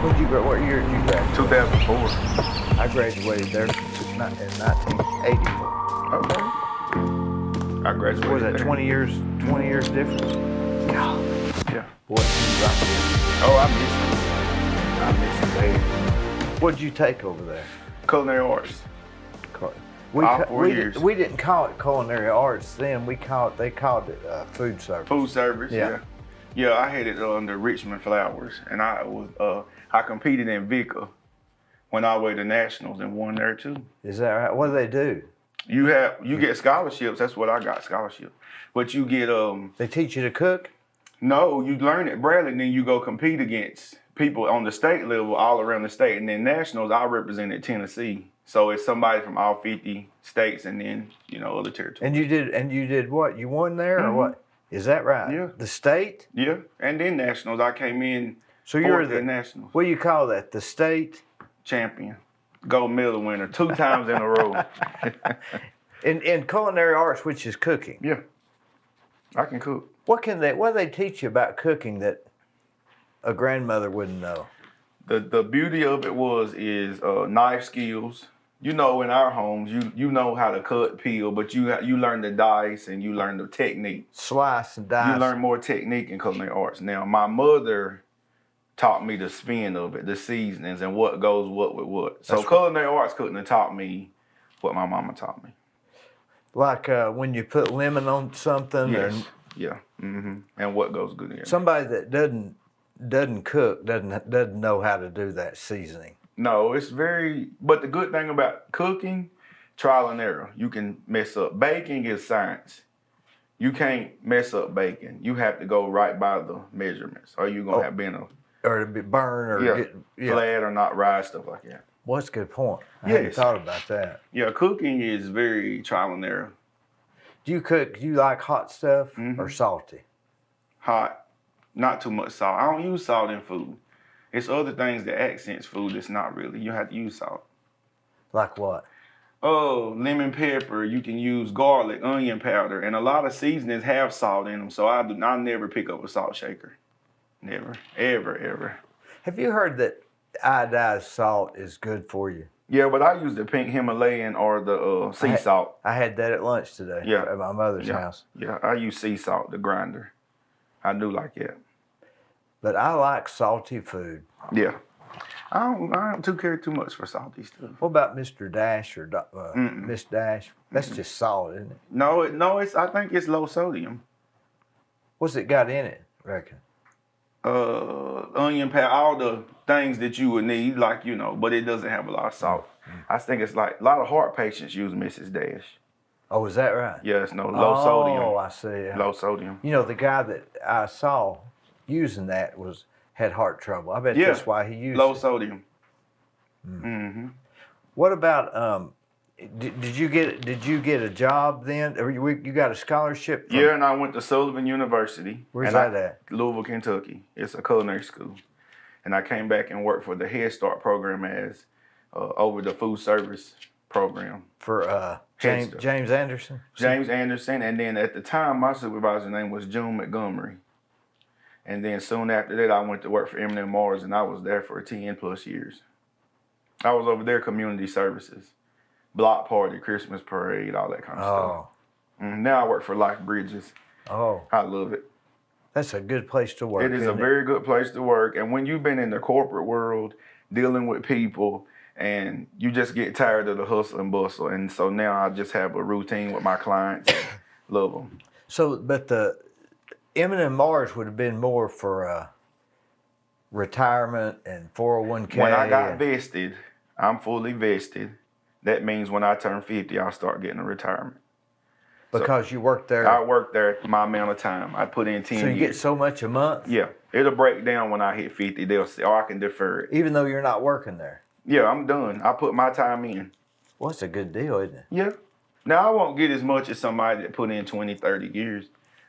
What year did you graduate? 2004. I graduated there in 1984. Okay. I graduated. Was that there. 20 years? 20 years difference? God. Yeah. Boy, it seems like it. Oh, I miss it bad. What did you take over there? Culinary arts. We, 4 years. we didn't call it culinary arts then. They called it food service. Food service. Yeah. Yeah, I had it under Richmond Flowers, and I competed in VICA when I went to nationals and won there too. Is that right? What do they do? You get scholarships. That's what I got, scholarship. But you get They teach you to cook? No, you learn at Bradley, and then you go compete against people on the state level all around the state. And then nationals, I represented Tennessee. So it's somebody from all 50 states and then, other territories. And you did what? You won there or what? Is that right? Yeah. The state? Yeah. And then nationals, I came in So you're the nationals. What do you call that? The state? Champion. Gold medal winner 2 times in a row. In culinary arts, which is cooking. Yeah. I can cook. What do they teach you about cooking that a grandmother wouldn't know? The beauty of it is knife skills. In our homes, you know how to cut, peel, but you learn the dice and you learn the technique. Slice and dice. You learn more technique in culinary arts. Now, my mother taught me the spin of it, the seasonings, and what goes what with what. So culinary arts couldn't have taught me what my mama taught me. Like when you put lemon on something. Yes. Yeah. Mm-hmm. And what goes good in it. Somebody that doesn't cook doesn't know how to do that seasoning. No, but the good thing about cooking, trial and error. You can mess up. Baking is science. You can't mess up baking. You have to go right by the measurements, or you're gonna have been or to be burned or get flat or not right, stuff like that. Well, that's a good point. I hadn't thought about that. Yeah, cooking is very trial and error. Do you cook? Do you like hot stuff or salty? Hot, not too much salt. I don't use salt in food. It's other things that accents food that's not really. You have to use salt. Like what? Oh, lemon pepper. You can use garlic, onion powder, and a lot of seasonings have salt in them. So I never pick up a salt shaker. Never, ever, ever. Have you heard that iodized salt is good for you? Yeah, but I use the pink Himalayan or the sea salt. I had that at lunch today at my mother's house. Yeah, I use sea salt, the grinder. I do like it. But I like salty food. Yeah. I don't too care too much for salty stuff. What about Mr. Dash or Miss Dash? That's just salt, isn't it? No, I think it's low sodium. What's it got in it, I reckon? Onion powder, all the things that you would need, but it doesn't have a lot of salt. I think it's like a lot of heart patients use Mrs. Dash. Oh, is that right? Yes, low sodium. Oh, I see. Low sodium. The guy that I saw using that had heart trouble. I bet that's why he used low it. sodium. Mm-hmm. What about did you get a job then? Or you got a scholarship? Yeah, and I went to Sullivan University. Where's that at? Louisville, Kentucky. It's a culinary school. And I came back and worked for the Head Start program as over the food service program. For James Anderson? James Anderson. And then at the time, my supervisor's name was June Montgomery. And then soon after that, I went to work for M&M Mars, and I was there for 10 plus years. I was over there community services, block party, Christmas parade, all that kind of stuff. Now I work for Life Bridges. Oh. I love it. That's a good place to work. It is a very good place to work. And when you've been in the corporate world, dealing with people, and you just get tired of the hustle and bustle. And so now I just have a routine with my clients. Love them. So, but the M&M Mars would have been more for retirement and 401k. When I got vested, I'm fully vested. That means when I turn 50, I'll start getting a retirement. Because you worked there? I worked there my amount of time. I put in 10 years. So you get so much a month? Yeah. It'll break down when I hit 50. They'll say, I can defer it. Even though you're not working there? Yeah, I'm done. I put my time in. Well, it's a good deal, isn't it? Yeah. Now, I won't get as much as somebody that put in 20, 30 years,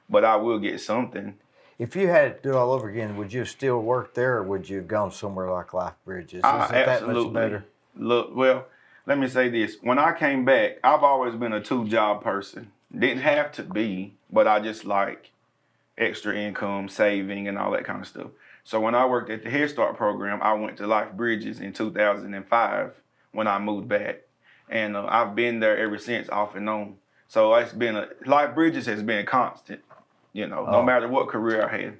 but I will get something. If you had to do it all over again, would you have still worked there, or would you have gone somewhere like Life Bridges? Is it that much better? Look, well, let me say this. When I came back, I've always been a 2-job person. Didn't have to be, but I just like extra income, saving, and all that kind of stuff. So when I worked at the Head Start program, I went to Life Bridges in 2005 when I moved back. And I've been there ever since, off and on. So it's been Life Bridges has been constant, no matter what career I had.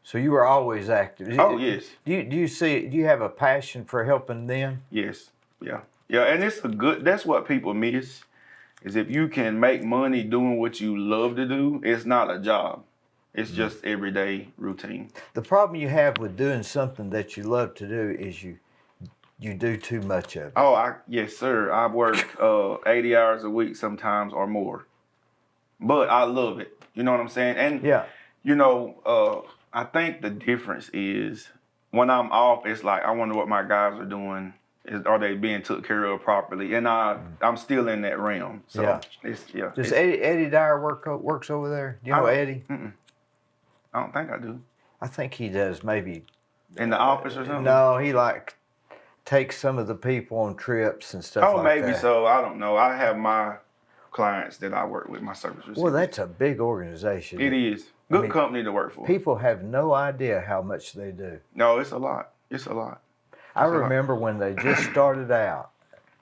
So you were always active. Oh, yes. Do you have a passion for helping them? Yes. Yeah. Yeah. And that's what people miss, is if you can make money doing what you love to do, it's not a job. It's just everyday routine. The problem you have with doing something that you love to do is you do too much of it. Oh, yes, sir. I work 80 hours a week sometimes or more. But I love it. You know what I'm saying? And, yeah. I think the difference is when I'm off, it's like I wonder what my guys are doing. Are they being took care of properly? And I'm still in that realm. So yeah. Does Eddie Dyer works over there? Do you know Eddie? I don't think I do. I think he does, maybe. In the office or something? No, he takes some of the people on trips and stuff like that. Oh, maybe so. I don't know. I have my clients that I work with, my service receivers. Well, that's a big organization. It is. Good company to work for. People have no idea how much they do. No, it's a lot. It's a lot. I remember when they just started out.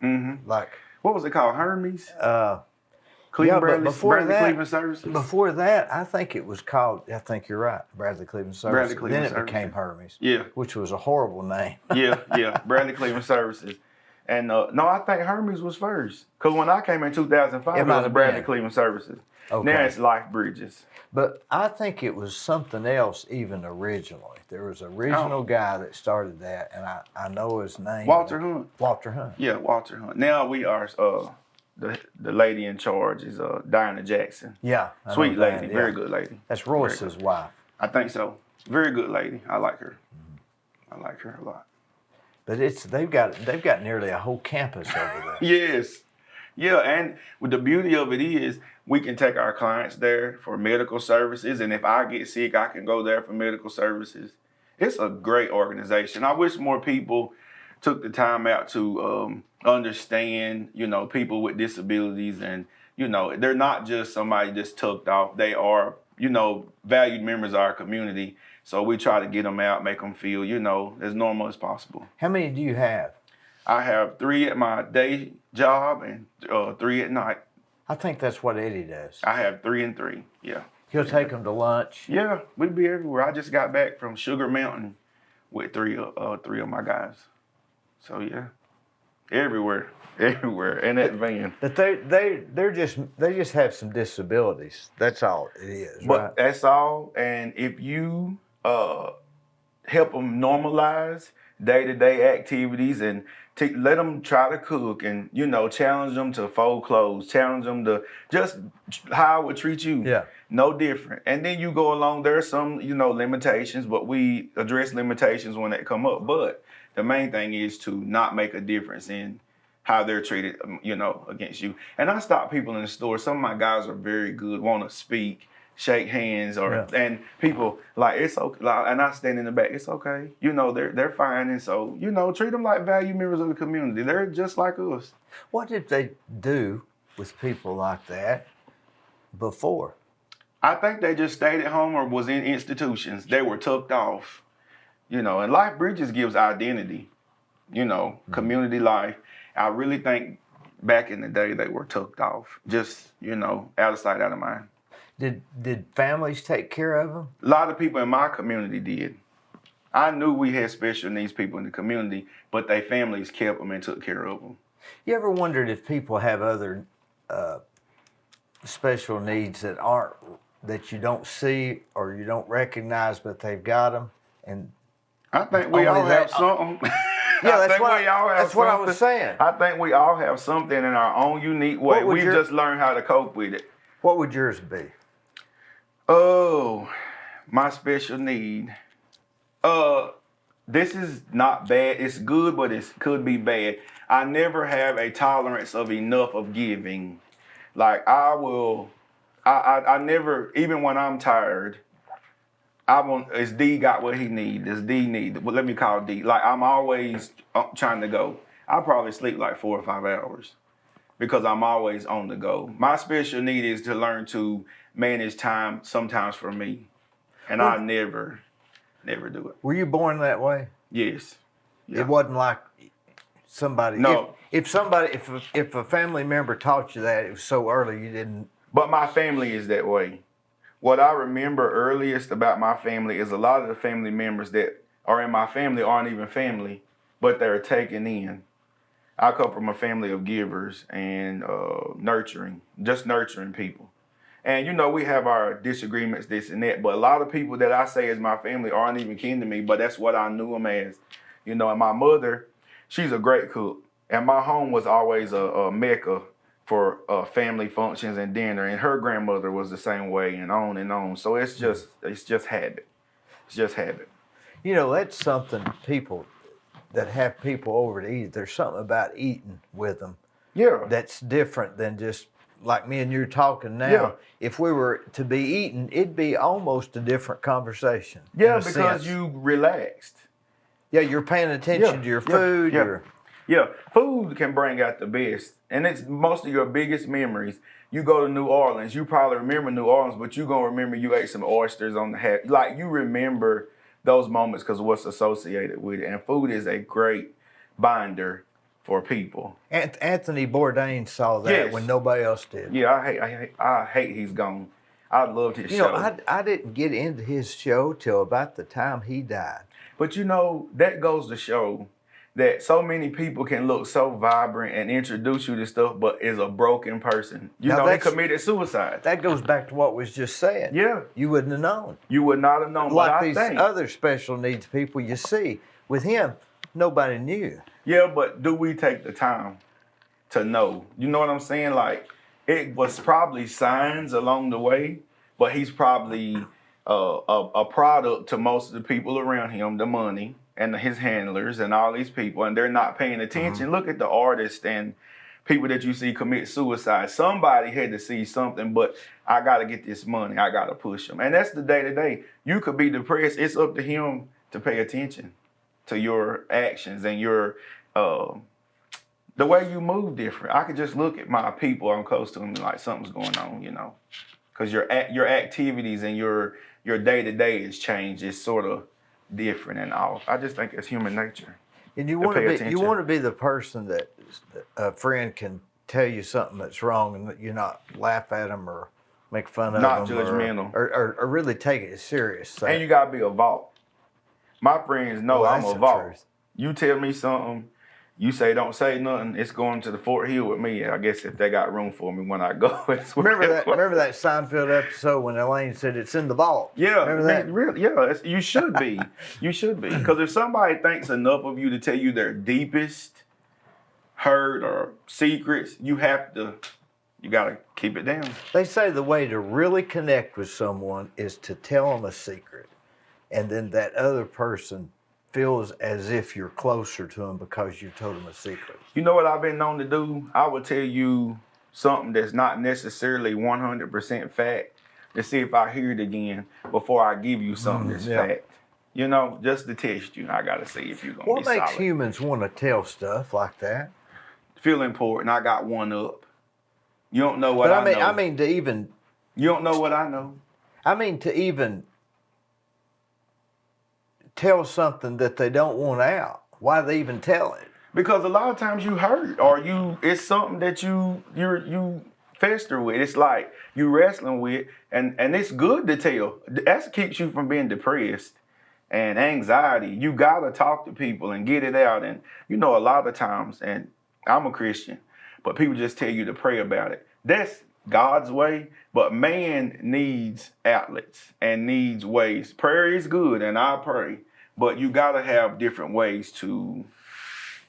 Like, what was it called? Hermes? Bradley Cleveland Services? Before that, I think it was called, I think you're right, Bradley Cleveland Services. Then it became Hermes. Yeah. Which was a horrible name. yeah. Bradley Cleveland Services. And no, I think Hermes was first. Because when I came in 2005, it was Bradley Cleveland Services. Okay. Now it's Life Bridges. But I think it was something else even originally. There was an original guy that started that, and I know his name. Walter Hunt. Walter Hunt. Yeah, Walter Hunt. Now we are, the lady in charge is Diana Jackson. Yeah. Sweet lady, very good lady. That's Royce's wife. I think so. Very good lady. I like her. I like her a lot. But they've got nearly a whole campus over there. Yes. Yeah, and the beauty of it is we can take our clients there for medical services, and if I get sick, I can go there for medical services. It's a great organization. I wish more people took the time out to understand, people with disabilities, and, they're not just somebody just tucked off. They are, valued members of our community. So we try to get them out, make them feel, as normal as possible. How many do you have? I have 3 at my day job and 3 at night. I think that's what Eddie does. I have 3 and 3, yeah. He'll take them to lunch. Yeah, we'd be everywhere. I just got back from Sugar Mountain with 3 of my guys. So yeah, everywhere, in that van. But they just have some disabilities. That's all it is, but right? That's all. And if you help them normalize day-to-day activities and let them try to cook and, challenge them to fold clothes, challenge them to just how I would treat you. Yeah. No different. And then you go along, there are some, limitations, but we address limitations when they come up. But the main thing is to not make a difference in how they're treated, against you. And I stop people in the store. Some of my guys are very good, want to speak, shake hands, and people it's okay. And I stand in the back. It's okay. They're fine, and so treat them like valued members of the community. They're just like us. What did they do with people like that before? I think they just stayed at home or was in institutions. They were tucked off, and Life Bridges gives identity, community life. I really think back in the day they were tucked off, just out of sight, out of mind. Did families take care of them? A lot of people in my community did. I knew we had special needs people in the community, but their families kept them and took care of them. You ever wondered if people have other special needs that you don't see or you don't recognize, but they've got them? And I think we all have something. Yeah, that's what I was saying. I think we all have something in our own unique way. We just learn how to cope with it. What would yours be? Oh, my special need. This is not bad. It's good, but it could be bad. I never have a tolerance of enough of giving. Like I never, even when I'm tired, is D got what he need? Does D need? Well, let me call D. Like I'm always trying to go. I probably sleep like 4 or 5 hours because I'm always on the go. My special need is to learn to manage time sometimes for me. And I never Never do it. Were you born that way? Yes. Yeah. It wasn't like somebody. No. If a family member taught you that, it was so early you didn't. But my family is that way. What I remember earliest about my family is a lot of the family members that are in my family aren't even family, but they're taken in. I come from a family of givers and nurturing people. And, you know, we have our disagreements, this and that, but a lot of people that I say is my family aren't even kin to me, but that's what I knew them as. You know, and my mother, she's a great cook. And my home was always a mecca for family functions and dinner. And her grandmother was the same way, and on and on. So it's just habit. It's just habit. You know, that's something people that have people over to eat. There's something about eating with them. Yeah. That's different than just like me and you're talking now. Yeah. If we were to be eating, it'd be almost a different conversation. Yeah, because you relaxed. Yeah, you're paying attention to your food. Yeah, food can bring out the best. And it's most of your biggest memories. You go to New Orleans, you probably remember New Orleans, but you're going to remember you ate some oysters on the hat. Like, you remember those moments because of what's associated with it. And food is a great binder for people. Anthony Bourdain saw that when nobody else did. Yeah, I hate he's gone. I loved his show. You know, I didn't get into his show till about the time he died. But you know, that goes to show that so many people can look so vibrant and introduce you to stuff, but is a broken person. You know, they committed suicide. That goes back to what we was just saying. Yeah. You wouldn't have known. You would not have known. Like these other special needs people you see. With him, nobody knew. Yeah, but do we take the time to know? You know what I'm saying? Like, it was probably signs along the way, but he's probably a product to most of the people around him, the money and his handlers and all these people, and they're not paying attention. Look at the artists and people that you see commit suicide. Somebody had to see something, but I got to get this money. I got to push them. And that's the day-to-day. You could be depressed. It's up to him to pay attention to your actions and your the way you move different. I could just look at my people I'm close to and be like, something's going on, you know, because your activities and your day-to-day has changed. It's sort of different and all. I just think it's human nature. And you want to be the person that a friend can tell you something that's wrong and you not laugh at them or make fun of them. Not judgmental. Or really take it serious. So. And you got to be a vault. My friends know I'm a vault. Truth. You tell me something, you say don't say nothing, it's going to the Fort Hill with me. I guess if they got room for me when I go. Remember that Seinfeld episode when Elaine said it's in the vault? Yeah. Remember that? Really, yeah, you should be. You should be. Because if somebody thinks enough of you to tell you their deepest hurt or secrets, you got to keep it down. They say the way to really connect with someone is to tell them a secret. And then that other person feels as if you're closer to them because you told them a secret. You know what I've been known to do? I would tell you something that's not necessarily 100% fact to see if I hear it again before I give you something that's fact. You know, just to test you. I got to see if you're going to be solid. What makes humans want to tell stuff like that? Feel important. I got one up. You don't know what I know. I mean to even... You don't know what I know. I mean to even... tell something that they don't want out. Why do they even tell it? Because a lot of times you hurt or it's something that you fester with. It's like you wrestling with and it's good to tell. That keeps you from being depressed and anxiety. You gotta talk to people and get it out. And you know, a lot of times, and I'm a Christian, but people just tell you to pray about it. That's God's way, but man needs outlets and needs ways. Prayer is good, and I pray, but you got to have different ways to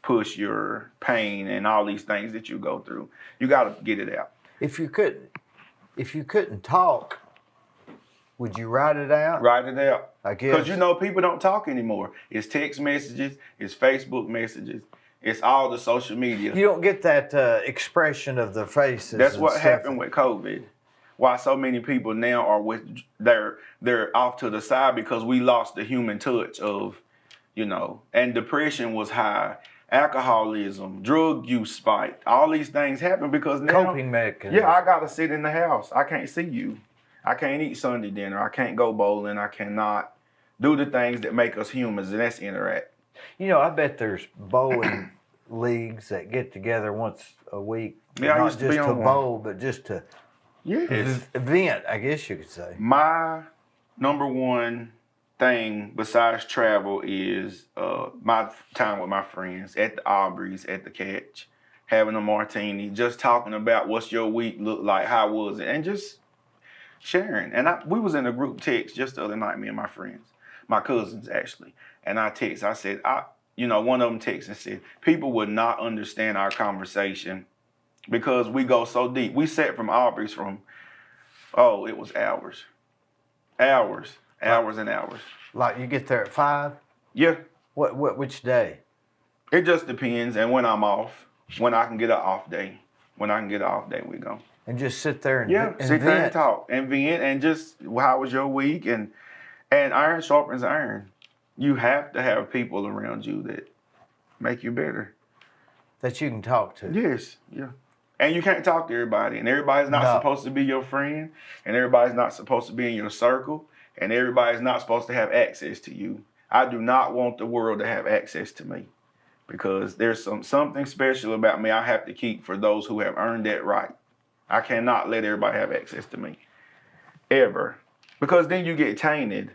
push your pain and all these things that you go through. You got to get it out. If you couldn't talk, would you write it out? Write it out. I guess. Because you know people don't talk anymore. It's text messages, it's Facebook messages. It's all the social media. You don't get that expression of the faces. That's what happened with COVID. Why so many people now are they're off to the side because we lost the human touch of, you know, and depression was high, alcoholism, drug use spiked. All these things happen because now coping mechanism. Yeah, I gotta sit in the house. I can't see you. I can't eat Sunday dinner. I can't go bowling. I cannot do the things that make us humans, and that's interact. You know, I bet there's bowling leagues that get together once a week. Yeah, I not used to just be to on one. bowl, but just to Yes. event, I guess you could say. My number one thing besides travel is my time with my friends at the Aubrey's, at the Catch, having a martini, just talking about what's your week look like, how was it, and just sharing. And we was in a group text just the other night, me and my friends, my cousins actually, and I said, one of them texted and said, people would not understand our conversation because we go so deep. We sat from Aubrey's it was hours and hours. Like you get there at 5? Yeah. Which day? It just depends. And when I'm off, when I can get an off day, we go. And just sit there and sit there and talk and vent and just, how was your week? And iron sharpens iron. You have to have people around you that make you better. That you can talk to. Yes, yeah. And you can't talk to everybody. And everybody's not supposed to be your friend. And everybody's not supposed to be in your circle. And everybody's not supposed to have access to you. I do not want the world to have access to me. Because there's something special about me I have to keep for those who have earned that right. I cannot let everybody have access to me. Ever. Because then you get tainted.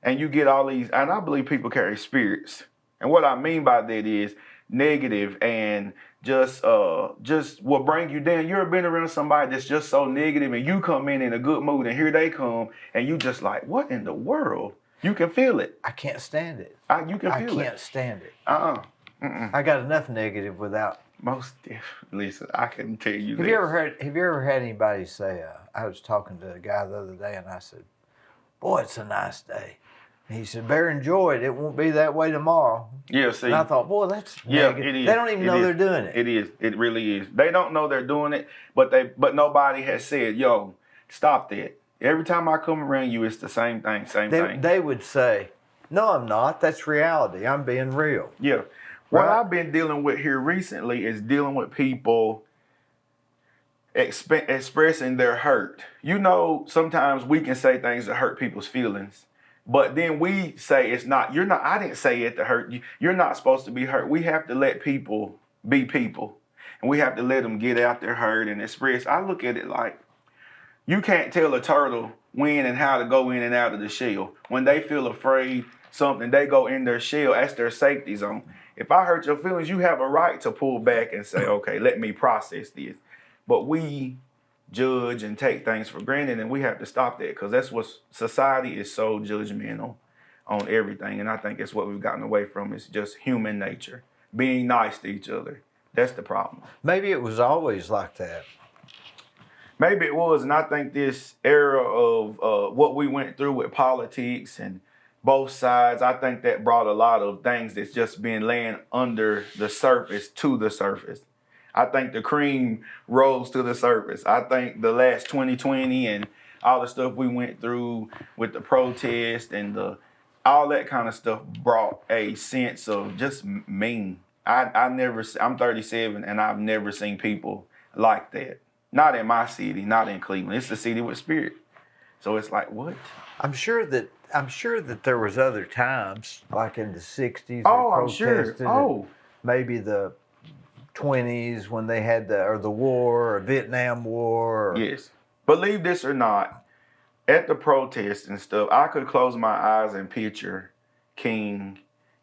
And you get all these, and I believe people carry spirits. And what I mean by that is negative and just will bring you down. You ever been around somebody that's just so negative and you come in a good mood and here they come and you just like, what in the world? You can feel it. I can't stand it. You can feel it. I can't stand it. Mm-mm. I got enough negative without. Most definitely. Listen, I can tell you Have you ever had anybody say, I was talking to a guy the other day and I said, boy, it's a nice day. And he said, better enjoy it. It won't be that way tomorrow. Yeah, see. And I thought, boy, that's negative. It is. They don't even know they're doing it. It is. It really is. They don't know they're doing it, but nobody has said, yo, stop that. Every time I come around you, it's the same thing, thing. They would say, no, I'm not. That's reality. I'm being real. Yeah. What I've been dealing with here recently is dealing with people expressing their hurt. You know, sometimes we can say things that hurt people's feelings. But then we say I didn't say it to hurt you. You're not supposed to be hurt. We have to let people be people. And we have to let them get out their hurt and express. I look at it like, you can't tell a turtle when and how to go in and out of the shell. When they feel afraid, they go in their shell. That's their safety zone. If I hurt your feelings, you have a right to pull back and say, okay, let me process this. But we judge and take things for granted, and we have to stop that because that's what society is, so judgmental on everything. And I think it's what we've gotten away from. It's just human nature, being nice to each other. That's the problem. Maybe it was always like that. Maybe it was, and I think this era of what we went through with politics and both sides, I think that brought a lot of things that's just been laying under the surface to the surface. I think the cream rose to the surface. I think the last 2020 and all the stuff we went through with the protest and all that kind of stuff brought a sense of just mean. I'm 37 and I've never seen people like that. Not in my city, not in Cleveland. It's a city with spirit. So it's like, what? I'm sure that there was other times, like in the 60s. Oh, I'm sure. Oh. Maybe the 20s when they had the war or Vietnam War. Yes. Believe this or not, at the protests and stuff, I could close my eyes and picture King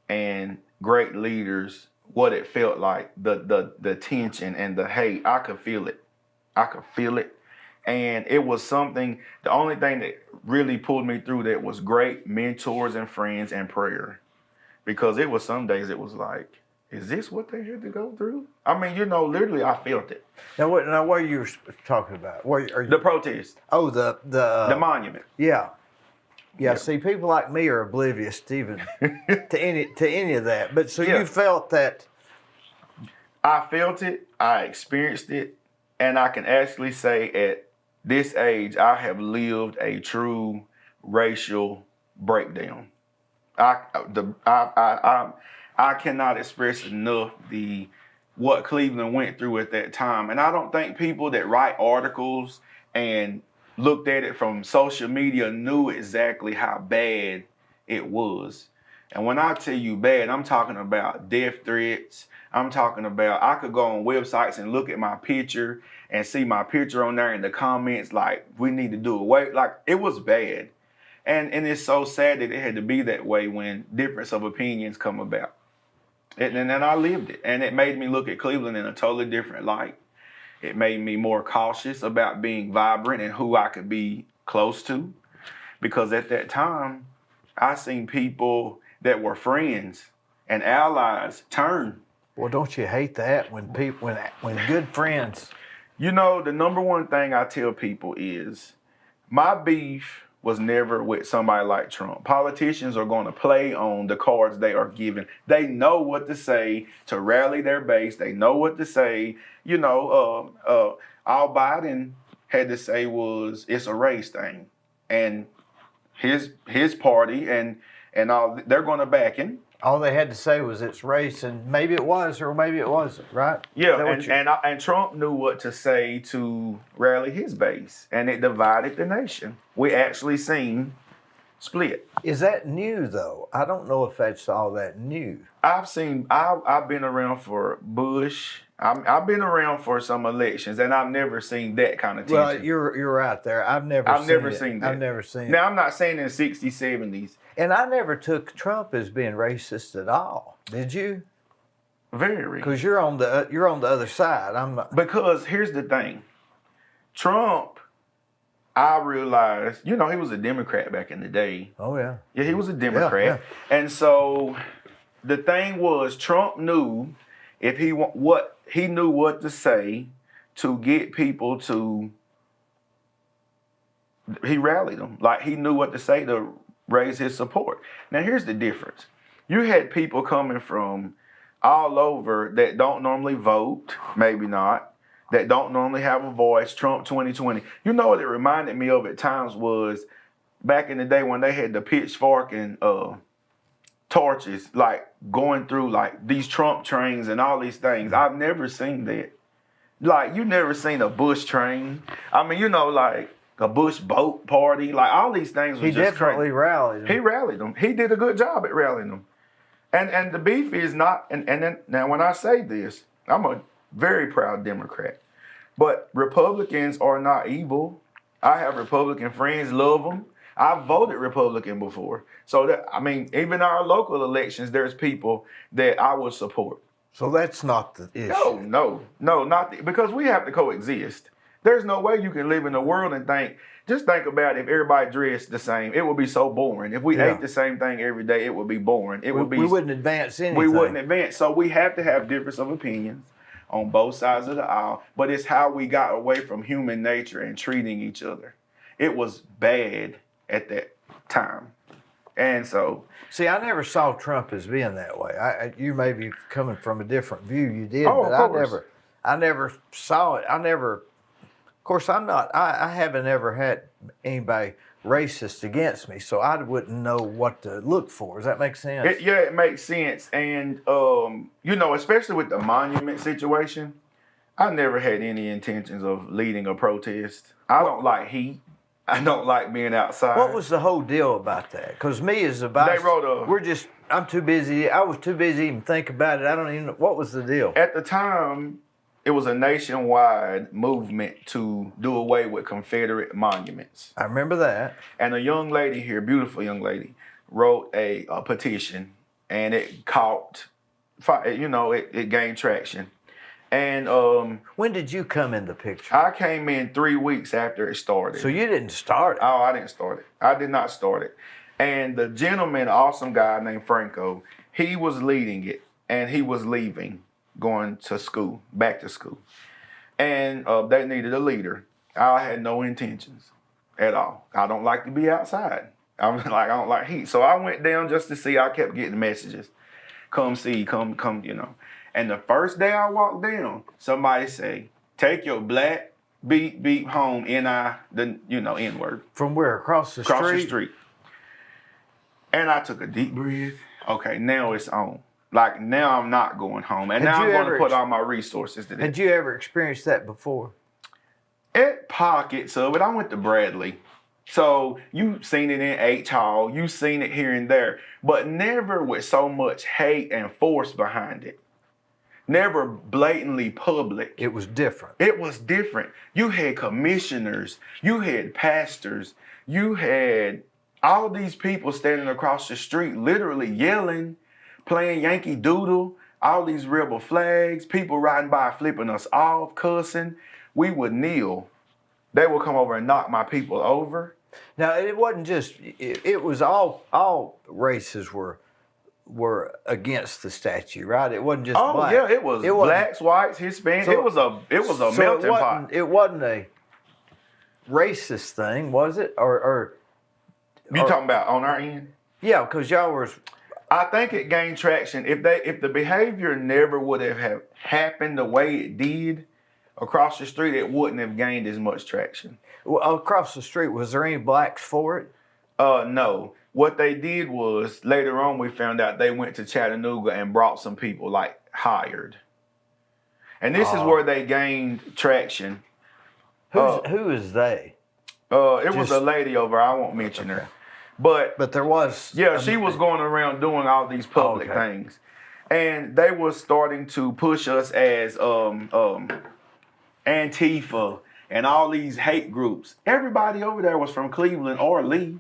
and great leaders, what it felt like, the tension and the hate. I could feel it. And it was something, the only thing that really pulled me through that was great mentors and friends and prayer. Because it was some days it was like, is this what they had to go through? I mean, literally I felt it. Now what are you talking about? The protest. Oh, the monument. Yeah. See, people like me are oblivious, Stephen, to any of that. But so you felt that? I felt it. I experienced it. And I can actually say at this age, I have lived a true racial breakdown. I cannot express enough what Cleveland went through at that time. And I don't think people that write articles and looked at it from social media knew exactly how bad it was. And when I tell you bad, I'm talking about death threats. I'm talking about I could go on websites and look at my picture and see my picture on there in the comments like, we need to do away. Like, it was bad. And it's so sad that it had to be that way when difference of opinions come about. And then I lived it. And it made me look at Cleveland in a totally different light. It made me more cautious about being vibrant and who I could be close to. Because at that time, I seen people that were friends and allies turn. Well, don't you hate that when people, when good friends? You know, the number one thing I tell people is my beef was never with somebody like Trump. Politicians are going to play on the cards they are given. They know what to say to rally their base. They know what to say. You know, all Biden had to say was it's a race thing, and his party and all they're going to back him. All they had to say was it's race, and maybe it was or maybe it wasn't, right? Yeah, and Trump knew what to say to rally his base, and it divided the nation. We actually seen split. Is that new though? I don't know if that's all that new. I've been around for Bush. I've been around for some elections, and I've never seen that kind of tension. Well, you're right there. I've never seen that. I've never seen it. Now, I'm not saying in the 60s, 70s. And I never took Trump as being racist at all. Did you? Very. Because you're on the other side. I'm not. Because here's the thing. Trump, I realized, you know, he was a Democrat back in the day. Oh, yeah. Yeah, he was a Democrat. Yeah. And so the thing was, Trump knew he knew what to say to get people to, he rallied them. Like, he knew what to say to raise his support. Now, here's the difference. You had people coming from all over that don't normally vote, maybe not, that don't normally have a voice. Trump 2020. You know what it reminded me of at times was back in the day when they had the pitchfork and torches, like going through like these Trump trains and all these things. I've never seen that. Like, you never seen a Bush train. I mean, you know, like a Bush boat party, like all these things. He definitely rallied them. He rallied them. He did a good job at rallying them. And the beef is not, and then now when I say this, I'm a very proud Democrat. But Republicans are not evil. I have Republican friends, love them. I've voted Republican before. So that, I mean, even our local elections, there's people that I would support. So that's not the issue. No, not because we have to coexist. There's no way you can live in the world and just think about if everybody dressed the same. It would be so boring. If we ate the same thing every day, it would be boring. We wouldn't advance anything. We wouldn't advance. So we have to have difference of opinions on both sides of the aisle. But it's how we got away from human nature and treating each other. It was bad at that time. And so, see, I never saw Trump as being that way. You may be coming from a different view. You did, but I never saw it. Of course, I haven't ever had anybody racist against me, so I wouldn't know what to look for. Does that make sense? It makes sense. And, you know, especially with the monument situation, I never had any intentions of leading a protest. I don't like heat. I don't like being outside. What was the whole deal about that? Because me as a vice, I'm too busy. I was too busy to even think about it. I don't even know. What was the deal? At the time, it was a nationwide movement to do away with Confederate monuments. I remember that. And a young lady here, beautiful young lady, wrote a petition, and it caught, you know, it gained traction. And when did you come in the picture? I came in 3 weeks after it started. So you didn't start it? Oh, I didn't start it. I did not start it. And the gentleman, awesome guy named Franco, he was leading it, and he was leaving, going to school, back to school. And they needed a leader. I had no intentions at all. I don't like to be outside. I don't like heat. So I went down just to see. I kept getting messages. Come see, come, you know. And the first day I walked down, somebody say, take your black beep home, N-word. From where? Across the street? Across the street. And I took a deep breath. Okay, now it's on. Like, now I'm not going home. And now I'm going to put all my resources to that. Had you ever experienced that before? At pockets of it. I went to Bradley. So you seen it in H Hall, you seen it here and there, but never with so much hate and force behind it. Never blatantly public. It was different. It was different. You had commissioners, you had pastors, you had all these people standing across the street literally yelling, playing Yankee Doodle, all these rebel flags, people riding by flipping us off, cussing. We would kneel. They would come over and knock my people over. Now, it wasn't just, it was all races were against the statue, right? It wasn't just black. Yeah, it was blacks, whites, Hispanics. So, it was a melting pot. It wasn't a racist thing, was it? You talking about on our end? Yeah, because y'all was. I think it gained traction. If the behavior never would have happened the way it did across the street, it wouldn't have gained as much traction. Well, across the street, was there any blacks for it? No. What they did was later on we found out they went to Chattanooga and brought some people like hired. And this is where they gained traction. Who is they? It was a lady over. I won't mention her. But there was. Yeah, she was going around doing all these public things. And they were starting to push us as Antifa and all these hate groups. Everybody over there was from Cleveland or Lee.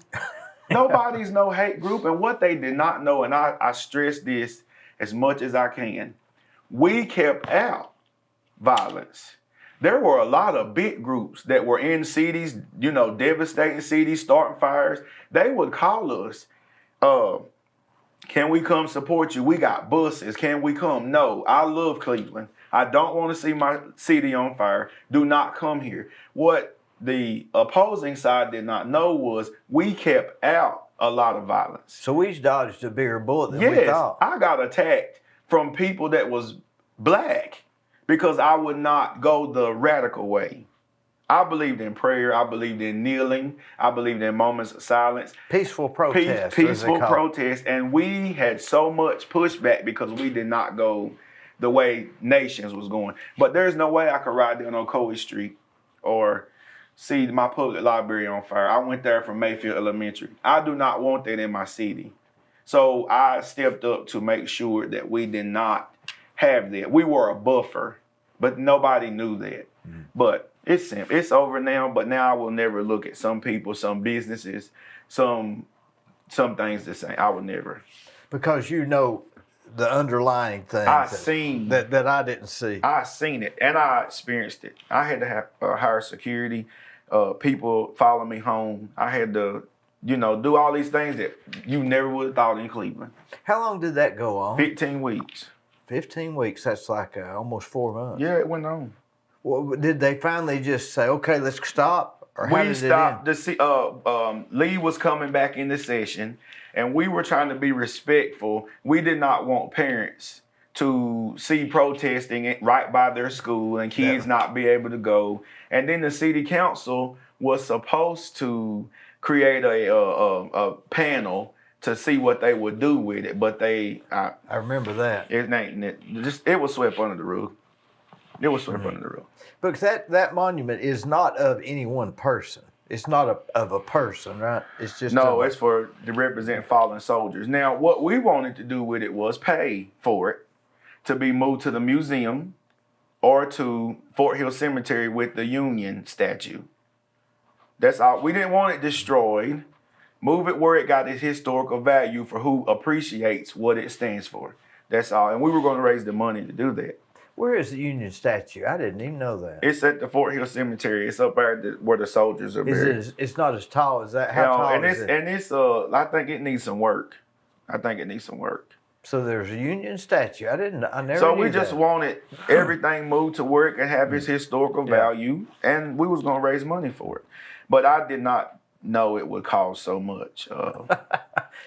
Nobody's no hate group. And what they did not know, and I stress this as much as I can, we kept out violence. There were a lot of big groups that were in cities, devastating cities, starting fires. They would call us, can we come support you? We got buses. Can we come? No, I love Cleveland. I don't want to see my city on fire. Do not come here. What the opposing side did not know was we kept out a lot of violence. So we dodged a bigger bullet than we thought. I got attacked from people that was black because I would not go the radical way. I believed in prayer. I believed in kneeling. I believed in moments of silence. Peaceful protest. Peaceful protest. And we had so much pushback because we did not go the way nations was going. But there's no way I could ride down on Coe Street or see my public library on fire. I went there from Mayfield Elementary. I do not want that in my city. So I stepped up to make sure that we did not have that. We were a buffer, but nobody knew that. Mm. But it's over now, but now I will never look at some people, some businesses, some things the same. I would never. Because the underlying things that I didn't see. I seen it and I experienced it. I had to have hire security, people follow me home. I had to, do all these things that you never would have thought in Cleveland. How long did that go on? 15 weeks. 15 weeks, that's like almost 4 months. Yeah, it went on. Well, did they finally just say, okay, let's stop? Or how we stopped. Lee was coming back in the session, and we were trying to be respectful. We did not want parents to see protesting right by their school and kids not be able to go. And then the city council was supposed to create a panel to see what they would do with it, but I remember that. It was swept under the rug. It was swept under the rug. Because that monument is not of any one person. It's not of a person, right? It's just it's to represent fallen soldiers. Now, what we wanted to do with it was pay for it to be moved to the museum or to Fort Hill Cemetery with the Union statue. That's all. We didn't want it destroyed. Move it where it got its historical value for who appreciates what it stands for. That's all. And we were going to raise the money to do that. Where is the Union statue? I didn't even know that. It's at the Fort Hill Cemetery. It's up there where the soldiers are buried. It's not as tall as that. How tall is it? And it's I think it needs some work. So there's a Union statue. I never. So knew we just wanted everything moved to where it can have its historical value, and we was going to raise money for it. But I did not know it would cost so much.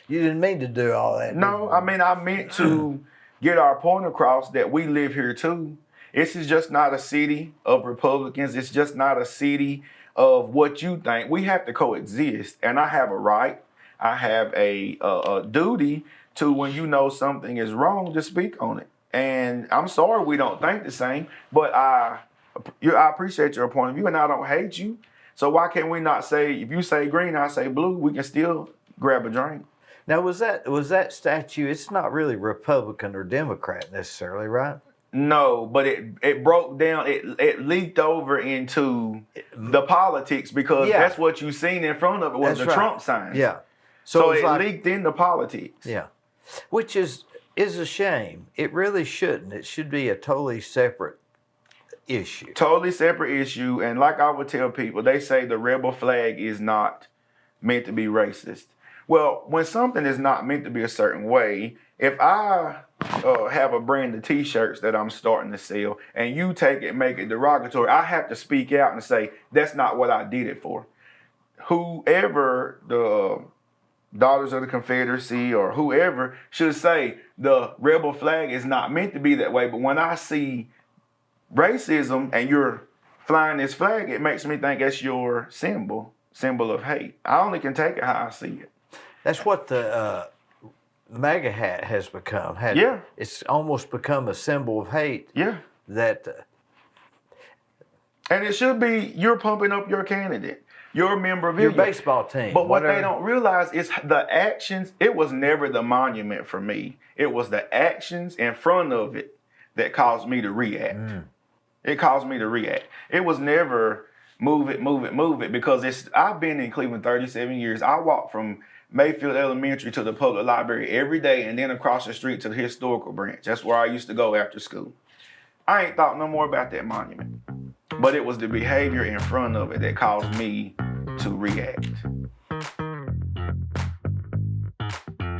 You didn't mean to do all that. No, I meant to get our point across that we live here too. This is just not a city of Republicans. It's just not a city of what you think. We have to coexist, and I have a right. I have a duty to, when something is wrong, to speak on it. And I'm sorry we don't think the same, but I appreciate your point of view, and I don't hate you. So why can't we not say, if you say green, I say blue, we can still grab a drink? Now, was that statue? It's not really Republican or Democrat necessarily, right? No, but it broke down. It leaked over into the politics because that's what you seen in front of it was the Trump sign. Yeah. So it leaked into politics. Yeah, which is a shame. It really shouldn't. It should be a totally separate issue. Totally separate issue. And like I would tell people, they say the rebel flag is not meant to be racist. Well, when something is not meant to be a certain way, if I have a brand of T-shirts that I'm starting to sell, and you take it and make it derogatory, I have to speak out and say that's not what I did it for. Whoever the Daughters of the Confederacy or whoever should say the rebel flag is not meant to be that way. But when I see racism and you're flying this flag, it makes me think that's your symbol of hate. I only can take it how I see it. That's what the MAGA hat has become. It's almost become a symbol of hate. Yeah. And it should be you're pumping up your candidate. Your memorabilia. Your baseball team. But what they don't realize is the actions. It was never the monument for me. It was the actions in front of it that caused me to react. It caused me to react. It was never move it because I've been in Cleveland 37 years. I walked from Mayfield Elementary to the public library every day and then across the street to the historical branch. That's where I used to go after school. I ain't thought no more about that monument. But it was the behavior in front of it that caused me to react.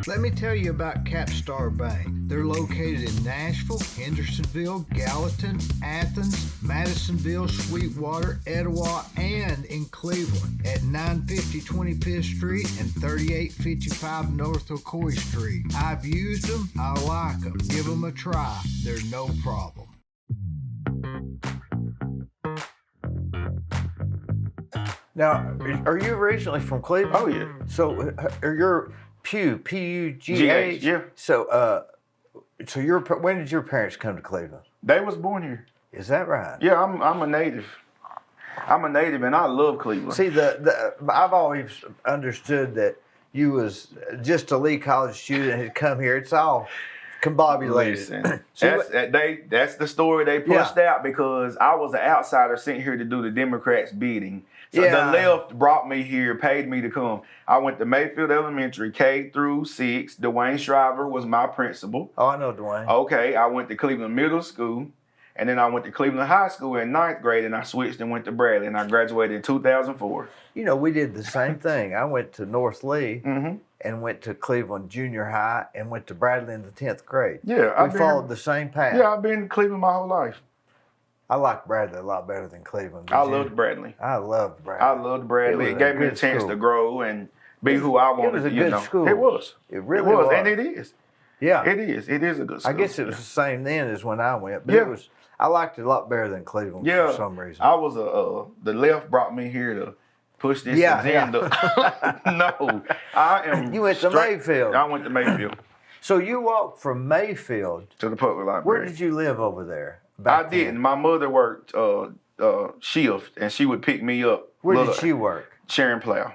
Let me tell you about Capstar Bank. They're located in Nashville, Hendersonville, Gallatin, Athens, Madisonville, Sweetwater, Etowah, and in Cleveland at 950 25th Street and 3855 North Ocoee Street. I've used them. I like them. Give them a try. They're no problem. Now, are you originally from Cleveland? Oh, yeah. So, you're Pugh, P-U-G-H? Yeah. So, when did your parents come to Cleveland? They was born here. Is that right? Yeah, I'm a native. I'm a native, and I love Cleveland. See, I've always understood that you was just a Lee College student and had come here. It's all combobulated. Listen, that's the story they pushed out because I was an outsider sent here to do the Democrats' bidding. So the left brought me here, paid me to come. I went to Mayfield Elementary, K through 6. Dwayne Shriver was my principal. Oh, I know Dwayne. Okay, I went to Cleveland Middle School, and then I went to Cleveland High School in 9th grade, and I switched and went to Bradley, and I graduated in 2004. You know, we did the same thing. I went to North Lee and went to Cleveland Junior High and went to Bradley in the 10th grade. Yeah, we followed the same path. Yeah, I've been in Cleveland my whole life. I like Bradley a lot better than Cleveland. I loved Bradley. I loved Bradley. It gave me a chance to grow and be who I wanted. It was a good school. It was. It really was. And it is. Yeah. It is. It is a good school. I guess it was the same then as when I went, but I liked it a lot better than Cleveland for some reason. I was the left brought me here to push this agenda. No, I am. You went to Mayfield. I went to Mayfield. So you walked from Mayfield to the public library. Where did you live over there? I didn't. My mother worked shift, and she would pick me up. Where did she work? Sharon Plow.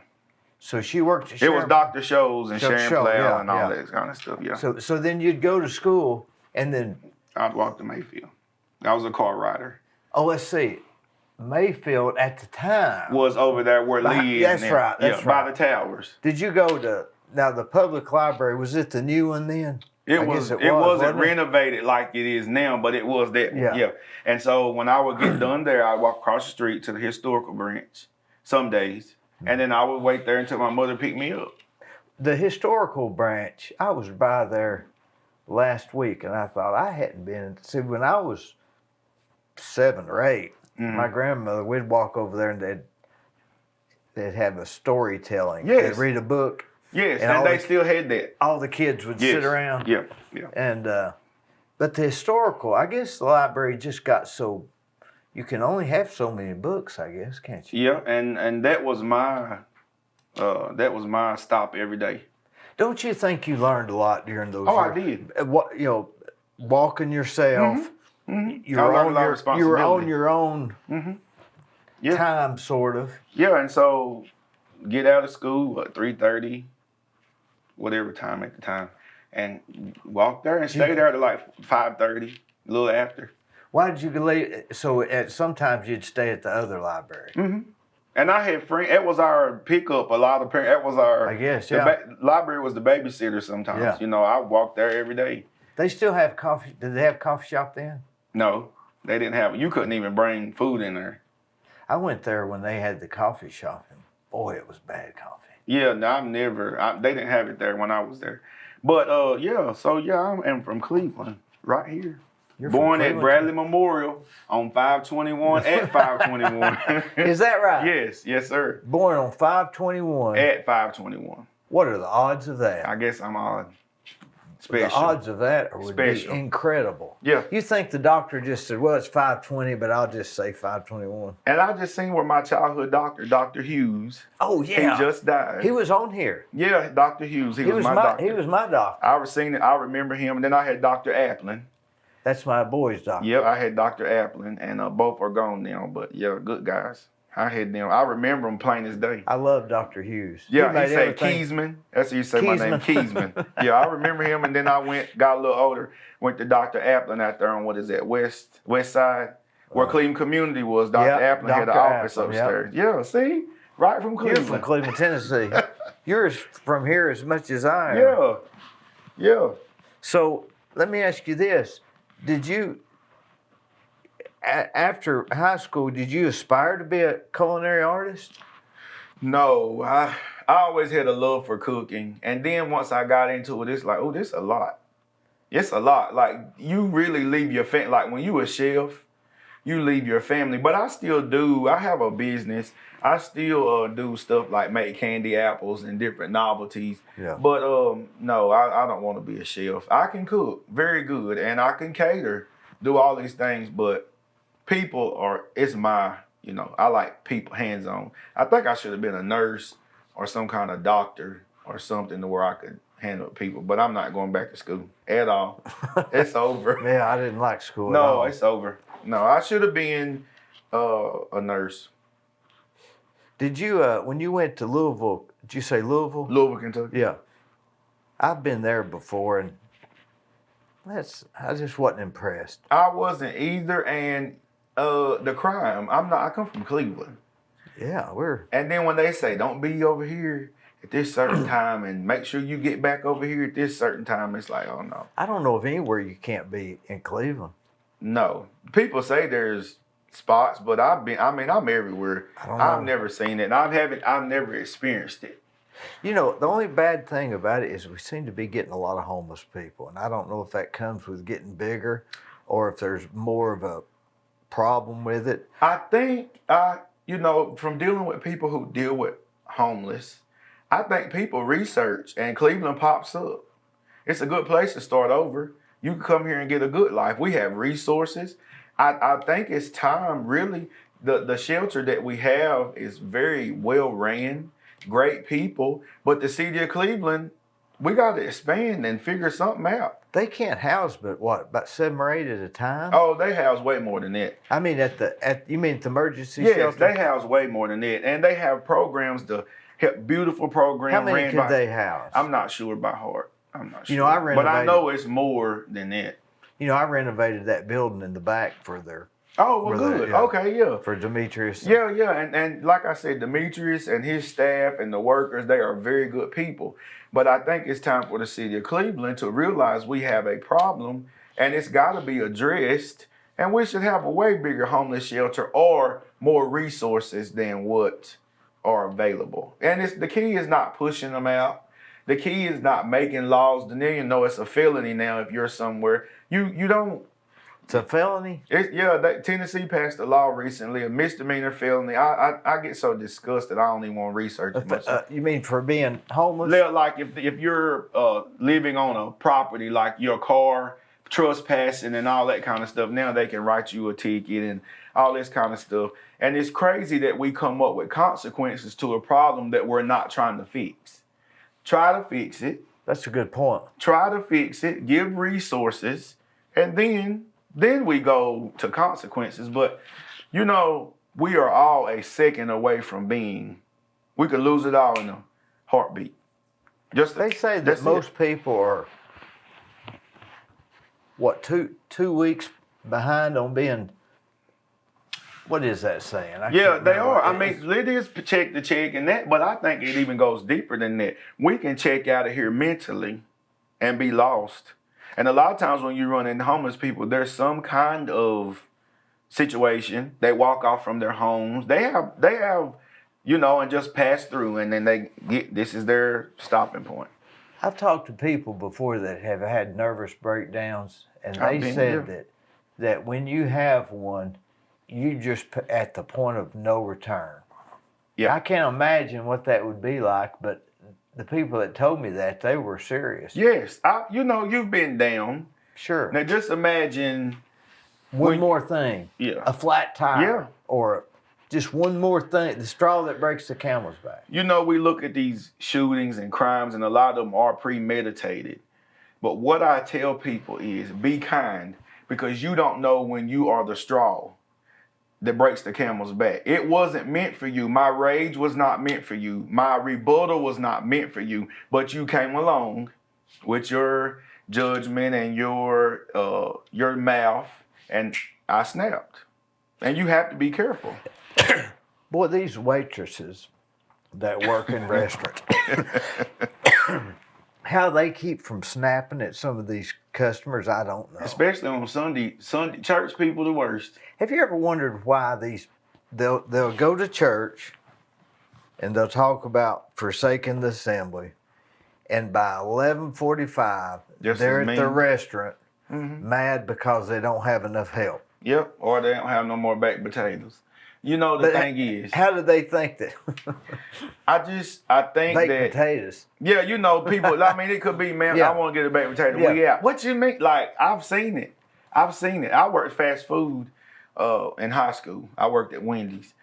So she worked at Sharon. It was Dr. Shows and Sharon Plow and all that kind of stuff. Yeah. So then you'd go to school, and then I'd walk to Mayfield. I was a car rider. Oh, let's see. Mayfield at the time was over there where Lee is. That's right. That's right. By the towers. Did you go to the public library? Was it the new one then? It wasn't renovated like it is now, but it was that. Yeah. And so when I would get done there, I'd walk across the street to the historical branch some days, and then I would wait there until my mother picked me up. The historical branch, I was by there last week, and I thought I hadn't been. See, when I was 7 or 8, my grandmother, we'd walk over there, and they'd have a storytelling. Yes. They'd read a book. Yes, and they still had that. All the kids would sit around. Yeah. And but the historical, I guess the library just got so you can only have so many books, I guess, can't you? Yeah, and that was my stop every day. Don't you think you learned a lot during those years? I did. What walking yourself. Mm-hmm. You were on your own. time, sort of. Yeah, and so get out of school at 3:30, whatever time at the time, and walk there and stay there to like 5:30, a little after. Why did you leave? So sometimes you'd stay at the other library. Mm-hmm. And I had friends. It was our pickup. A lot of parents. It was our. I guess, library was the babysitter sometimes. Yeah. You know, I walked there every day. They still have coffee. Did they have coffee shop then? No, they didn't have. You couldn't even bring food in there. I went there when they had the coffee shop, and boy, it was bad coffee. Yeah, no, they didn't have it there when I was there. But yeah, so yeah, I'm from Cleveland, right here. You're Born from at Bradley Memorial on 521 at 521. Is that right? Yes, sir. Born on 521. At 521. What are the odds of that? I guess I'm odd. The Special. odds of that would Special. be incredible. Yeah. You think the doctor just said, well, it's 520, but I'll just say 521. And I just seen where my childhood doctor, Dr. Hughes, Oh, yeah. he just died. He was on here. Yeah, Dr. Hughes. He was my doctor. He was my doctor. I remember him. And then I had Dr. Applin. That's my boy's doctor. Yep, I had Dr. Applin, and both are gone now. But yeah, good guys. I had them. I remember them plain as day. I love Dr. Hughes. Yeah, made he said everything- Kezmond. That's how you say my name, Kezmond. Kezmond. Yeah, I remember him, and then I got a little older, went to Dr. Applin out there on what is that, West Side, where Cleveland Community was. Dr. Yep, Applin had an Dr. office Applin, yep. upstairs. Yeah, see, right from You're Cleveland. from Cleveland, Tennessee. You're from here as much as I am. Yeah. So let me ask you this. Did you, after high school, did you aspire to be a culinary artist? No, I always had a love for cooking, and then once I got into it, it's like, oh, this a lot. It's a lot. Like you really leave your family. Like when you a chef, you leave your family. But I still do. I have a business. I still do stuff like make candy apples and different novelties. Yeah. But no, I don't want to be a chef. I can cook very good, and I can cater, do all these things. But it's my, I like people hands-on. I think I should have been a nurse or some kind of doctor or something to where I could handle people. But I'm not going back to school at all. It's over. Yeah, I didn't like school at all. No, it's over. No, I should have been a nurse. Did you, when you went to Louisville, did you say Louisville? Louisville, Kentucky. Yeah. I've been there before, and I just wasn't impressed. I wasn't either, and the crime. I come from Cleveland. Yeah, And then when they say don't be over here at this certain time and make sure you get back over here at this certain time, it's like, oh no. I don't know of anywhere you can't be in Cleveland. No. People say there's spots, but I'm everywhere. I've never seen it. And I've never experienced it. The only bad thing about it is we seem to be getting a lot of homeless people, and I don't know if that comes with getting bigger or if there's more of a problem with it. I think, from dealing with people who deal with homeless, I think people research and Cleveland pops up. It's a good place to start over. You can come here and get a good life. We have resources. I think it's time, really. The shelter that we have is very well ran, great people, but the city of Cleveland, we got to expand and figure something out. They can't house, but what, about 7 or 8 at a time? Oh, they house way more than that. I mean, you mean at the emergency yes, shelter? They house way more than that, and they have programs to help. Beautiful programs. How many could they house? I'm not sure by heart. I'm not sure. I renovated. But I know it's more than that. I renovated that building in the back for their. Oh, well, good. Yeah. Okay, yeah. For Demetrius. Yeah. And like I said, Demetrius and his staff and the workers, they are very good people. But I think it's time for the city of Cleveland to realize we have a problem and it's got to be addressed. And we should have a way bigger homeless shelter or more resources than what are available. And the key is not pushing them out. The key is not making laws. Then it's a felony now if you're somewhere. You don't. It's a felony? Tennessee passed a law recently, a misdemeanor felony. I get so disgusted, I don't even want to research it much. You mean for being homeless? Like if you're living on a property, like your car, trespassing and all that kind of stuff, now they can write you a ticket and all this kind of stuff. And it's crazy that we come up with consequences to a problem that we're not trying to fix. Try to fix it. That's a good point. Try to fix it, give resources, and then we go to consequences. But, we are all a second away from being. We could lose it all in a heartbeat. They say that most people are, what, two weeks behind on being, what is that saying? Yeah, they are. I mean, it is check to check and that, but I think it even goes deeper than that. We can check out of here mentally and be lost. And a lot of times when you run into homeless people, there's some kind of situation. They walk off from their homes. They have, you know, and just pass through, and then they get, this is their stopping point. I've talked to people before that have had nervous breakdowns, and they said that when you have one, you just at the point of no return. Yeah, I can't imagine what that would be like, but the people that told me that, they were serious. Yes, you know, you've been down. Sure. Now just imagine one more thing. Yeah. A flat tire. Or just one more thing, the straw that breaks the camel's back. You know, we look at these shootings and crimes, and a lot of them are premeditated. But what I tell people is be kind, because you don't know when you are the straw that breaks the camel's back. It wasn't meant for you. My rage was not meant for you. My rebuttal was not meant for you. But you came along with your judgment and your mouth, and I snapped. And you have to be careful. Boy, these waitresses that work in restaurants, how they keep from snapping at some of these customers, I don't know. Especially on Sunday, church people the worst. Have you ever wondered why they'll go to church and they'll talk about forsaking the assembly, and by 11:45 they're at the restaurant mad because they don't have enough help. Yep, or they don't have no more baked potatoes. You know, the thing is, how do they think that? I think baked that potatoes. Yeah, you know, people. I mean, it could be, man. I want to get a baked potato. Yeah. We out. What you mean? Like, I've seen it. I worked fast food in high school. I worked at Wendy's.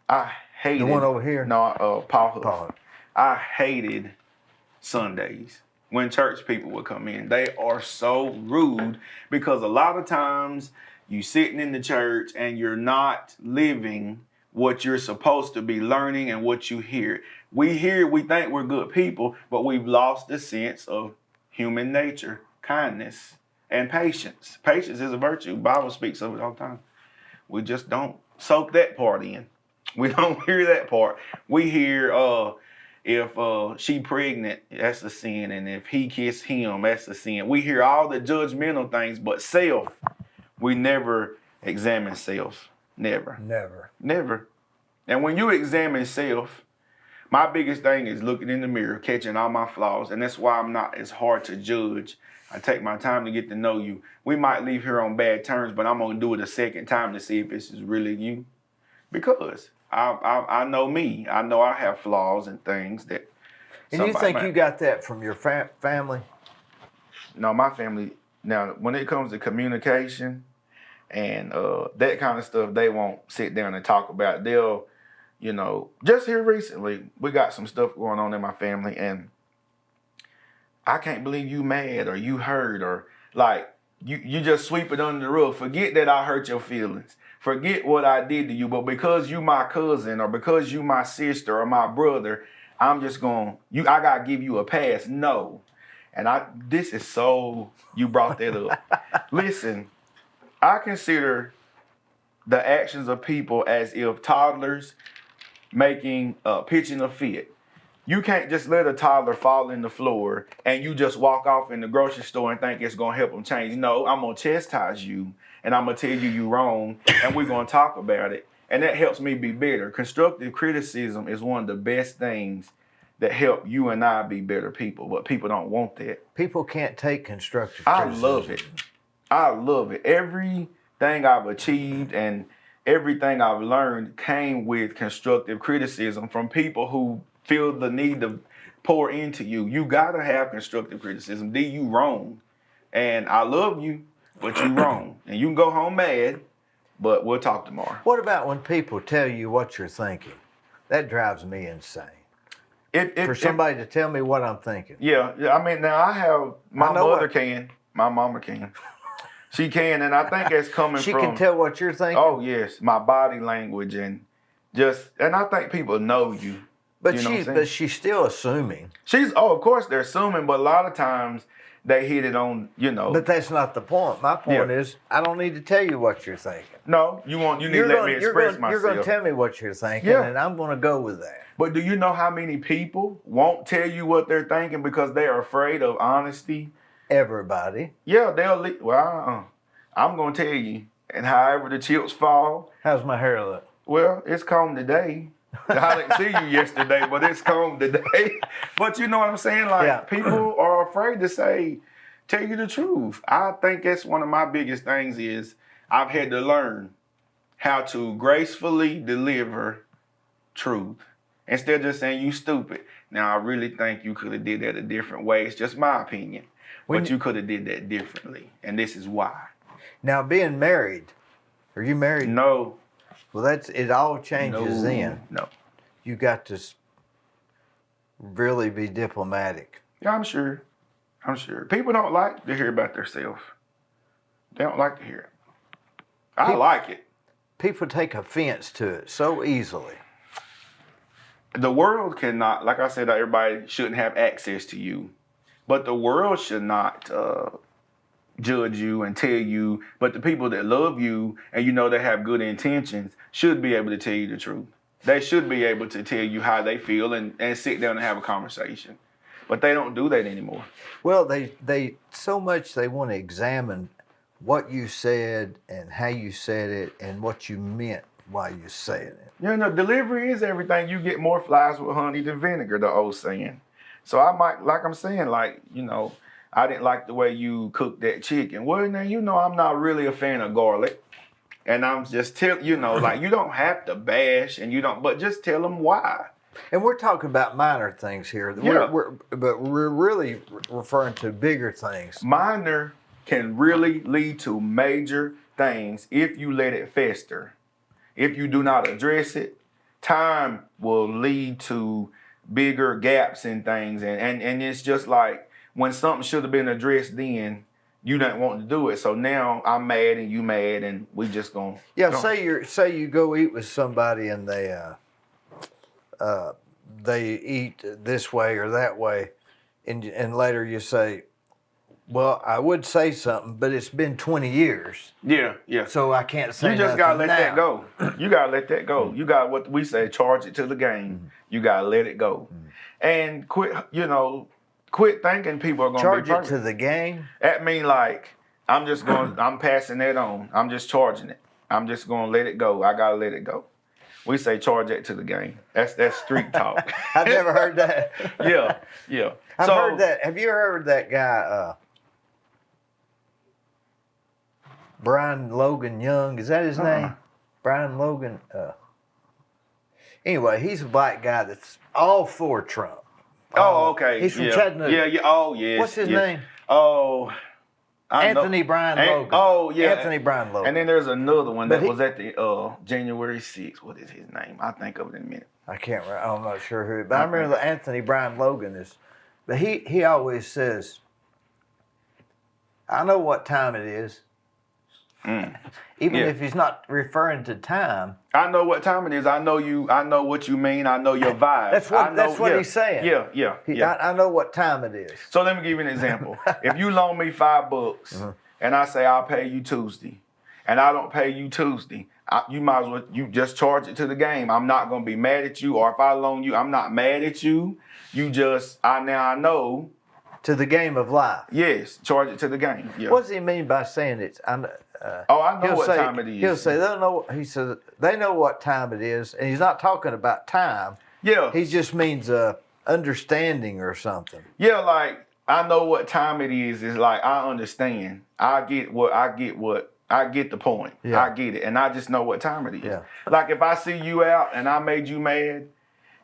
I hated the one over here. No, Paul. I hated Sundays when church people would come in. They are so rude because a lot of times you sitting in the church and you're not living what you're supposed to be learning and what you hear. We think we're good people, but we've lost the sense of human nature, kindness, and patience. Patience is a virtue. The Bible speaks of it all the time. We just don't soak that part in. We don't hear that part. We hear if she pregnant, that's a sin, and if he kissed him, that's a sin. We hear all the judgmental things, but self, we never examine self. Never. And when you examine self, my biggest thing is looking in the mirror, catching all my flaws, and that's why I'm not as hard to judge. I take my time to get to know you. We might leave here on bad terms, but I'm gonna do it a second time to see if this is really you, because I know me. I know I have flaws and things that. And you think you got that from your family? No, my family. Now, when it comes to communication and that kind of stuff, they won't sit down and talk about. They'll, you know, just here recently, we got some stuff going on in my family, and I can't believe you mad or you hurt, or like you just sweep it under the rug. Forget that I hurt your feelings. Forget what I did to you, but because you my cousin or because you my sister or my brother, I'm just I gotta give you a pass. No. And this is so, you brought that up. Listen, I consider the actions of people as if toddlers pitching a fit. You can't just let a toddler fall in the floor and you just walk off in the grocery store and think it's gonna help them change. No, I'm gonna chastise you and I'm gonna tell you you're wrong and we're gonna talk about it. And that helps me be better. Constructive criticism is one of the best things that help you and I be better people, but people don't want that. People can't take constructive criticism. I love it. Everything I've achieved and everything I've learned came with constructive criticism from people who feel the need to pour into you. You gotta have constructive criticism. D, you wrong. And I love you, but you wrong. And you can go home mad, but we'll talk tomorrow. What about when people tell you what you're thinking? That drives me insane. For somebody to tell me what I'm thinking. Yeah. I mean, now I have, my mother can, my mama can. She can, and I think it's coming She from. can tell what you're thinking. Oh yes, my body language and I think people know you. but you know what I'm saying? she's still assuming. Of course they're assuming, but a lot of times they hit it on, But that's not the point. My point is, I don't need to tell you what you're thinking. No, you need to let me express myself. You're going to tell me what you're thinking, Yeah. and I'm going to go with that. But do you know how many people won't tell you what they're thinking because they are afraid of honesty? Everybody. Yeah, I'm going to tell you. And however the chips fall, How's my hair look? well, it's combed today. I didn't see you yesterday, but it's combed today. But you know what I'm saying? Like, people are afraid to tell you the truth. I think that's one of my biggest things is I've had to learn how to gracefully deliver truth instead of just saying you stupid. Now, I really think you could have did that a different way. It's just my opinion. But you could have did that differently, and this is why. Now, being married, are you married? No. Well, it all changes then. No. You got to really be diplomatic. Yeah, I'm sure. People don't like to hear about themselves. They don't like to hear it. I like it. People take offense to it so easily. The world cannot, like I said, everybody shouldn't have access to you. But the world should not judge you and tell you. But the people that love you and you know they have good intentions should be able to tell you the truth. They should be able to tell you how they feel and sit down and have a conversation. But they don't do that anymore. Well, they so much they want to examine what you said and how you said it and what you meant while you said it. You know, delivery is everything. You get more flies with honey than vinegar, the old saying. So I might, like I'm saying, like, you know, I didn't like the way you cooked that chicken. Well, now, you know, I'm not really a fan of garlic. And I'm just you know, like, you don't have to bash but just tell them why. And we're talking about minor things here. Yeah. But we're really referring to bigger things. Minor can really lead to major things if you let it fester. If you do not address it, time will lead to bigger gaps in things. And it's just like when something should have been addressed then, you didn't want to do it. So now I'm mad and you mad and we just gonna Say you go eat with somebody and they eat this way or that way, and later you say, well, I would say something, but it's been 20 years. Yeah. So I can't say You just gotta let now. that go. You gotta let that go. You got what we say, charge it to the game. You gotta let it go. And quit thinking people are gonna Charge be it perfect. to the game. That mean like I'm passing that on. I'm just charging it. I'm just gonna let it go. I gotta let it go. We say charge it to the game. That's street talk. I've never heard that. Yeah. I've heard that. Have you heard that guy, Brian Logan Young? Is that his name? Brian Logan. Anyway, he's a black guy that's all for Trump. Oh, okay. He's from Chattanooga. Yeah. Oh, yes. What's his name? Oh, Anthony Brian Logan. Oh, yeah. Anthony Brian Logan. And then there's another one that was at the January 6th. What is his name? I'll think of it in a minute. I can't remember. I'm not sure who. But I remember that Anthony Brian Logan is. But he always says, I know what time it is. Even if he's not referring to time. I know what time it is. I know you. I know what you mean. I know your vibe. That's what he's saying. Yeah. I know what time it is. So let me give you an example. If you loan me $5 and I say I'll pay you Tuesday, and I don't pay you Tuesday, you might as well you just charge it to the game. I'm not gonna be mad at you, or if I loan you, I'm not mad at you. You just I know. To the game of life. Yes, charge it to the game. Yeah. What does he mean by saying it's? I know what time it is. He'll say they know. He says they know what time it is, and he's not talking about time. Yeah. He just means understanding or something. Yeah, like I know what time it is. It's like I understand. I get the point. Yeah. I get it, and I just know what time it is. Yeah. Like if I see you out and I made you mad,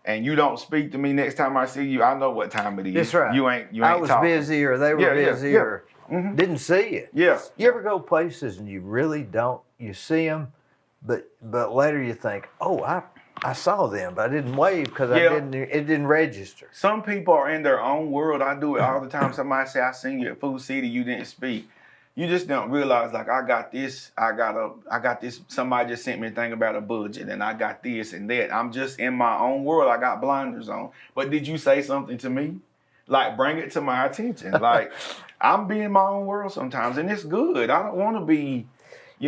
and you don't speak to me next time I see you, I know what time it is. That's right. You ain't I was talking. busy, or they were busy, or didn't see you. Yeah. You ever go places and you really don't? You see them, but later you think, oh, I saw them, but I didn't wave because it didn't register. Some people are in their own world. I do it all the time. Somebody say, I seen you at Food City, you didn't speak. you just don't realize, like, I got this, somebody just sent me a thing about a budget, and I got this and that. I'm just in my own world. I got blinders on. But did you say something to me? Like, bring it to my attention. Like, I'm being in my own world sometimes, and it's good. I don't want to be,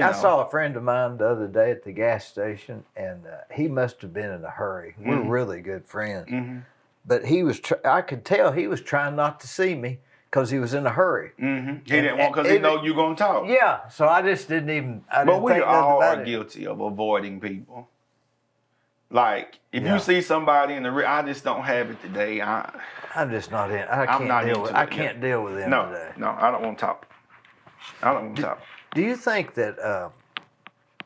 I saw a friend of mine the other day at the gas station, and he must have been in a hurry. We're really good friends. Mm-hmm. But he was, I could tell he was trying not to see me because he was in a hurry. Mm-hmm. He didn't want, because he know you're going to talk. Yeah, so I just didn't even, But we all are it. guilty of avoiding people. Like, if you see somebody in the I just don't have it today. I'm just not in. I can't deal with them today. No, I don't want to talk. Do you think that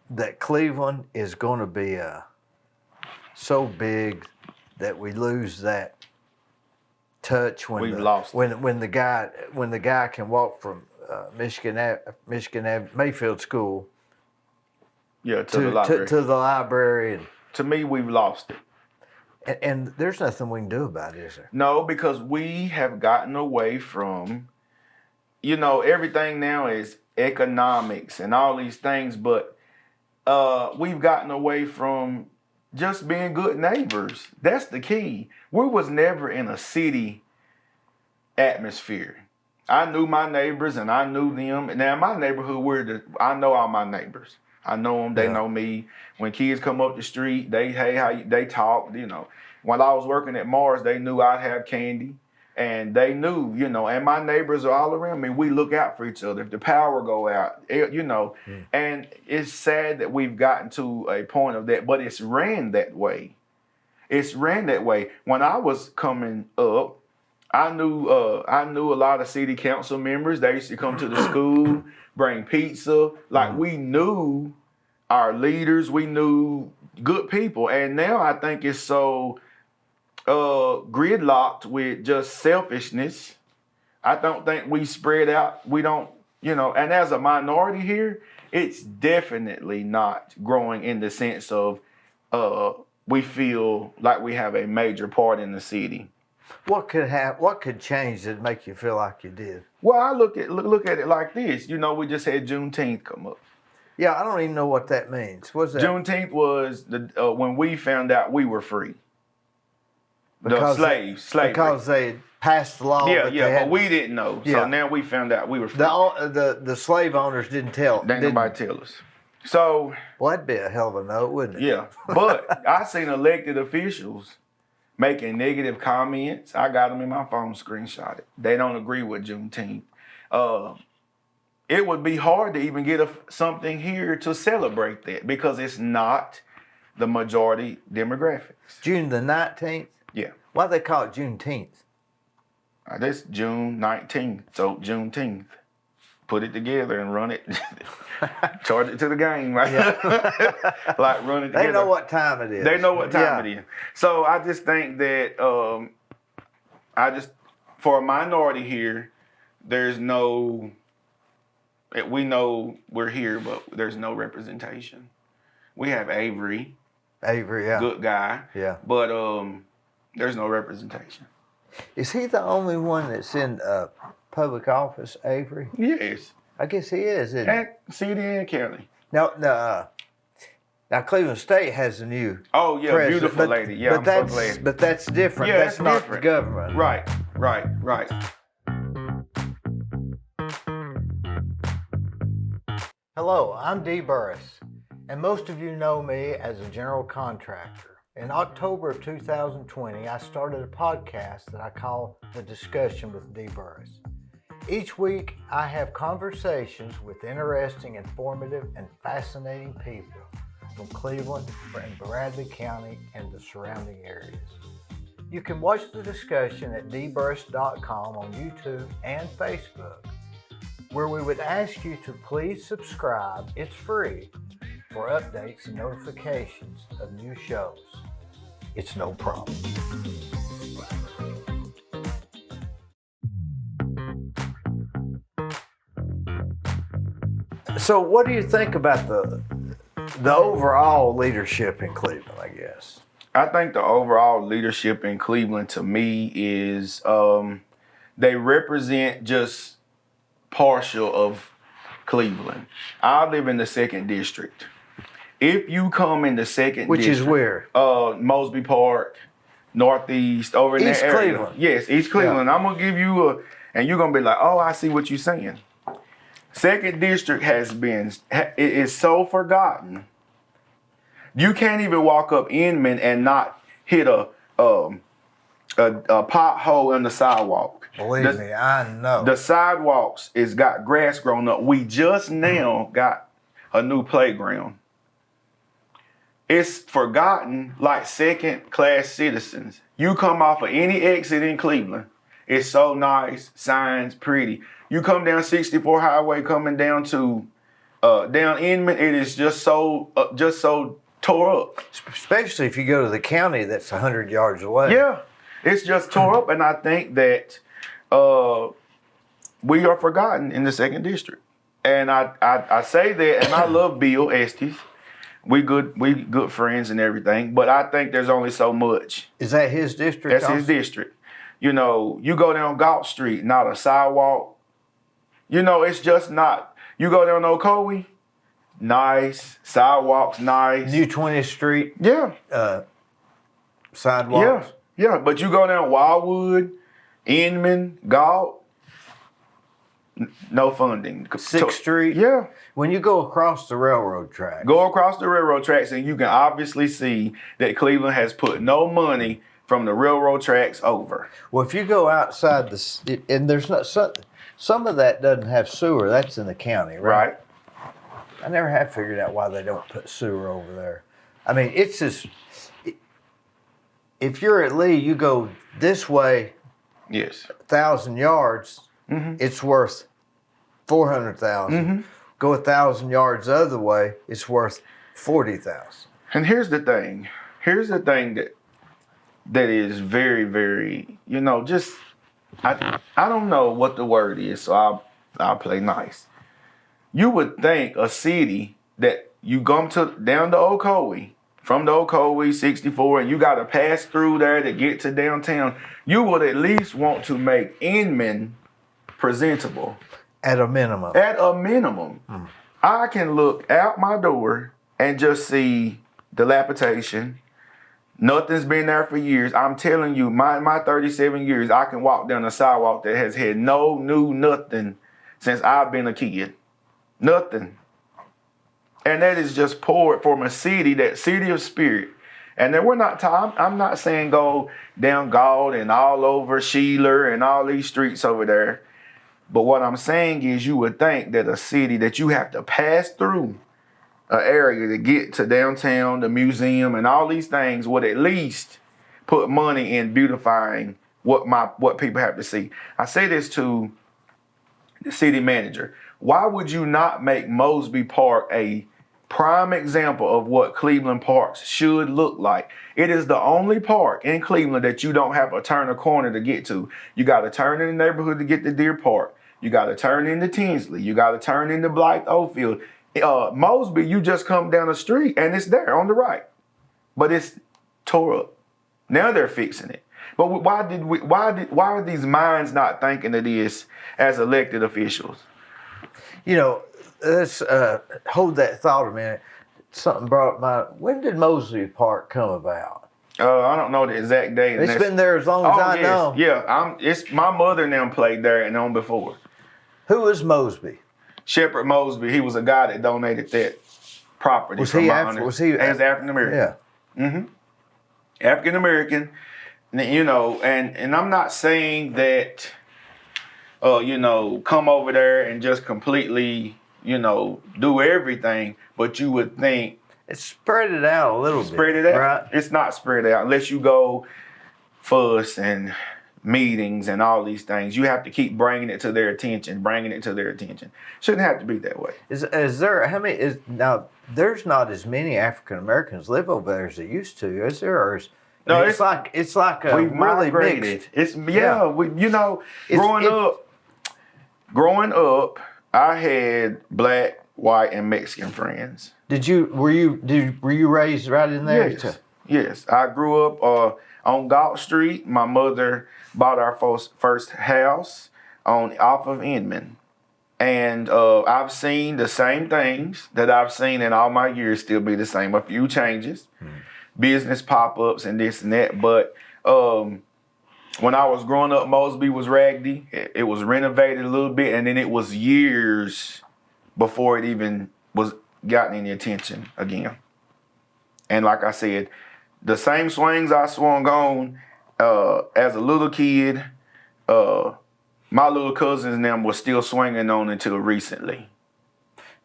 that Cleveland is going to be so big that we lose that touch when the guy can walk from Michigan Mayfield School to the library and to me, we've lost it. And there's nothing we can do about it, is there? No, because we have gotten away from, everything now is economics and all these things, but we've gotten away from just being good neighbors. That's the key. We was never in a city atmosphere. I knew my neighbors and I knew them. Now, in my neighborhood, I know all my neighbors. I know them. They know me. When kids come up the street, they talk. When I was working at Mars, they knew I'd have candy, and they knew. And my neighbors are all around me. We look out for each other. If the power go out, And it's sad that we've gotten to a point of that, but it's ran that way. When I was coming up, I knew a lot of city council members. They used to come to the school, bring pizza. Like, we knew our leaders, we knew good people. And now I think it's so gridlocked with just selfishness. I don't think we spread out. We don't, and as a minority here, it's definitely not growing in the sense of we feel like we have a major part in the city. What could change that make you feel like you did? Well, I look at it like this. We just had Juneteenth come up. Yeah, I don't even know what that means. What's that? Juneteenth was when we found out we were free. Slavery. Because they passed the law. But we didn't know. Yeah. So now we found out we were free. The slave owners didn't tell. Didn't nobody tell us. So. Well, that'd be a hell of a note, wouldn't it? Yeah, but I seen elected officials making negative comments. I got them in my phone screenshotted. They don't agree with Juneteenth. It would be hard to even get something here to celebrate that because it's not the majority demographics. June the 19th? Yeah. Why do they call it Juneteenth? That's June 19th, so Juneteenth. Put it together and run it. Charge it to the game, right? Yeah. Like, run it together. They know what time it is. It is. So I just think that for a minority here, we know we're here, but there's no representation. We have Avery. Yeah. Good guy. Yeah. But there's no representation. Is he the only one that's in public office, Avery? Yes. I guess he is, isn't he? City and county. Now Cleveland State has a new president, beautiful lady. Yeah, I'm so glad. But that's different. Yeah, that's not the government. Right. Hello, I'm Dee Burris, and most of you know me as a general contractor. In October of 2020, I started a podcast that I call The Discussion with Dee Burris. Each week, I have conversations with interesting, informative, and fascinating people from Cleveland and Bradley County and the surrounding areas. You can watch the discussion at dburris.com on YouTube and Facebook, where we would ask you to please subscribe, it's free, for updates and notifications of new shows. It's no problem. So what do you think about the overall leadership in Cleveland, I guess? I think the overall leadership in Cleveland, to me, is they represent just partial of Cleveland. I live in the 2nd District. If you come in the 2nd Which District, is where? Mosby Park, Northeast, over in East that area. Cleveland. Yes, East Cleveland. I'm gonna give you and you're gonna be like, oh, I see what you're saying. 2nd District it is so forgotten. You can't even walk up Inman and not hit a pothole in the sidewalk. Believe me, I know. The sidewalks is got grass grown up. We just now got a new playground. It's forgotten like 2nd-class citizens. You come off of any exit in Cleveland, it's so nice, signs pretty. You come down 64 Highway coming down to down Inman, it is just so tore up. Especially if you go to the county that's 100 yards away. Yeah, it's just tore up, and I think that we are forgotten in the 2nd District. And I say that, and I love Bill Estes. We good friends and everything, but I think there's only so much. Is that his district? That's also? his district. You know, you go down Galt Street, not a sidewalk. You know, it's just not. You go down Ocoee, nice. Sidewalks, nice. New 20th Street. Yeah. Sidewalks. Yeah. But you go down Wildwood, Inman, Galt, no funding. 6th Street. Yeah. When you go across the railroad tracks. Go across the railroad tracks and you can obviously see that Cleveland has put no money from the railroad tracks over. Well, if you go outside and there's not some of that doesn't have sewer. That's in the county, right? Right. I never have figured out why they don't put sewer over there. I mean, it's just if you're at Lee, you go this way. Yes. 1,000 yards. Mm-hmm. It's worth 400,000. Mm-hmm. Go 1,000 yards the other way, it's worth 40,000. And here's the thing. Here's the thing that is very, very, just I don't know what the word is, so I'll play nice. You would think a city that you come down to Ocoee, from the Ocoee 64, and you got to pass through there to get to downtown, you would at least want to make Inman presentable. At a minimum. At a minimum. I can look out my door and just see dilapidation. Nothing's been there for years. I'm telling you, my 37 years, I can walk down a sidewalk that has had no new nothing since I've been a kid. Nothing. And that is just poured from a city, that city of spirit. And then I'm not saying go down Galt and all over Sheeler and all these streets over there. But what I'm saying is you would think that a city that you have to pass through an area to get to downtown, the museum, and all these things would at least put money in beautifying what people have to see. I say this to the city manager. Why would you not make Mosby Park a prime example of what Cleveland parks should look like? It is the only park in Cleveland that you don't have to turn a corner to get to. You got to turn in the neighborhood to get to Deer Park. You got to turn into Tinsley. You got to turn into Blythe Oldfield. Mosby, you just come down the street and it's there on the right, but it's tore up. Now they're fixing it. But why are these minds not thinking of this as elected officials? Let's hold that thought a minute. Something brought up my. When did Mosby Park come about? I don't know the exact date. It's been there as long as I know. Yeah, it's my mother and them played there and on before. Who is Mosby? Shepherd Mosby. He was a guy that donated that property. Was he African American? Yeah. Mm-hmm. African American. And I'm not saying that, come over there and just completely, do everything, but you would think. It's spread it out a little bit. Spread it out. Right? It's not spread out unless you go fuss and meetings and all these things. You have to keep bringing it to their attention. Shouldn't have to be that way. Is there now? There's not as many African Americans live over there as there used to. Is there? Or No, it's like a we've really migrated. mixed. Growing up, I had black, white, and Mexican friends. Were you raised right in there? Yes. I grew up on Galt Street. My mother bought our first house off of Inman. And I've seen the same things that I've seen in all my years still be the same. A few changes, business pop-ups and this and that. But when I was growing up, Mosby was raggedy. It was renovated a little bit, and then it was years before it even was gotten any attention again. And like I said, the same swings I swung on as a little kid, my little cousins and them were still swinging on until recently.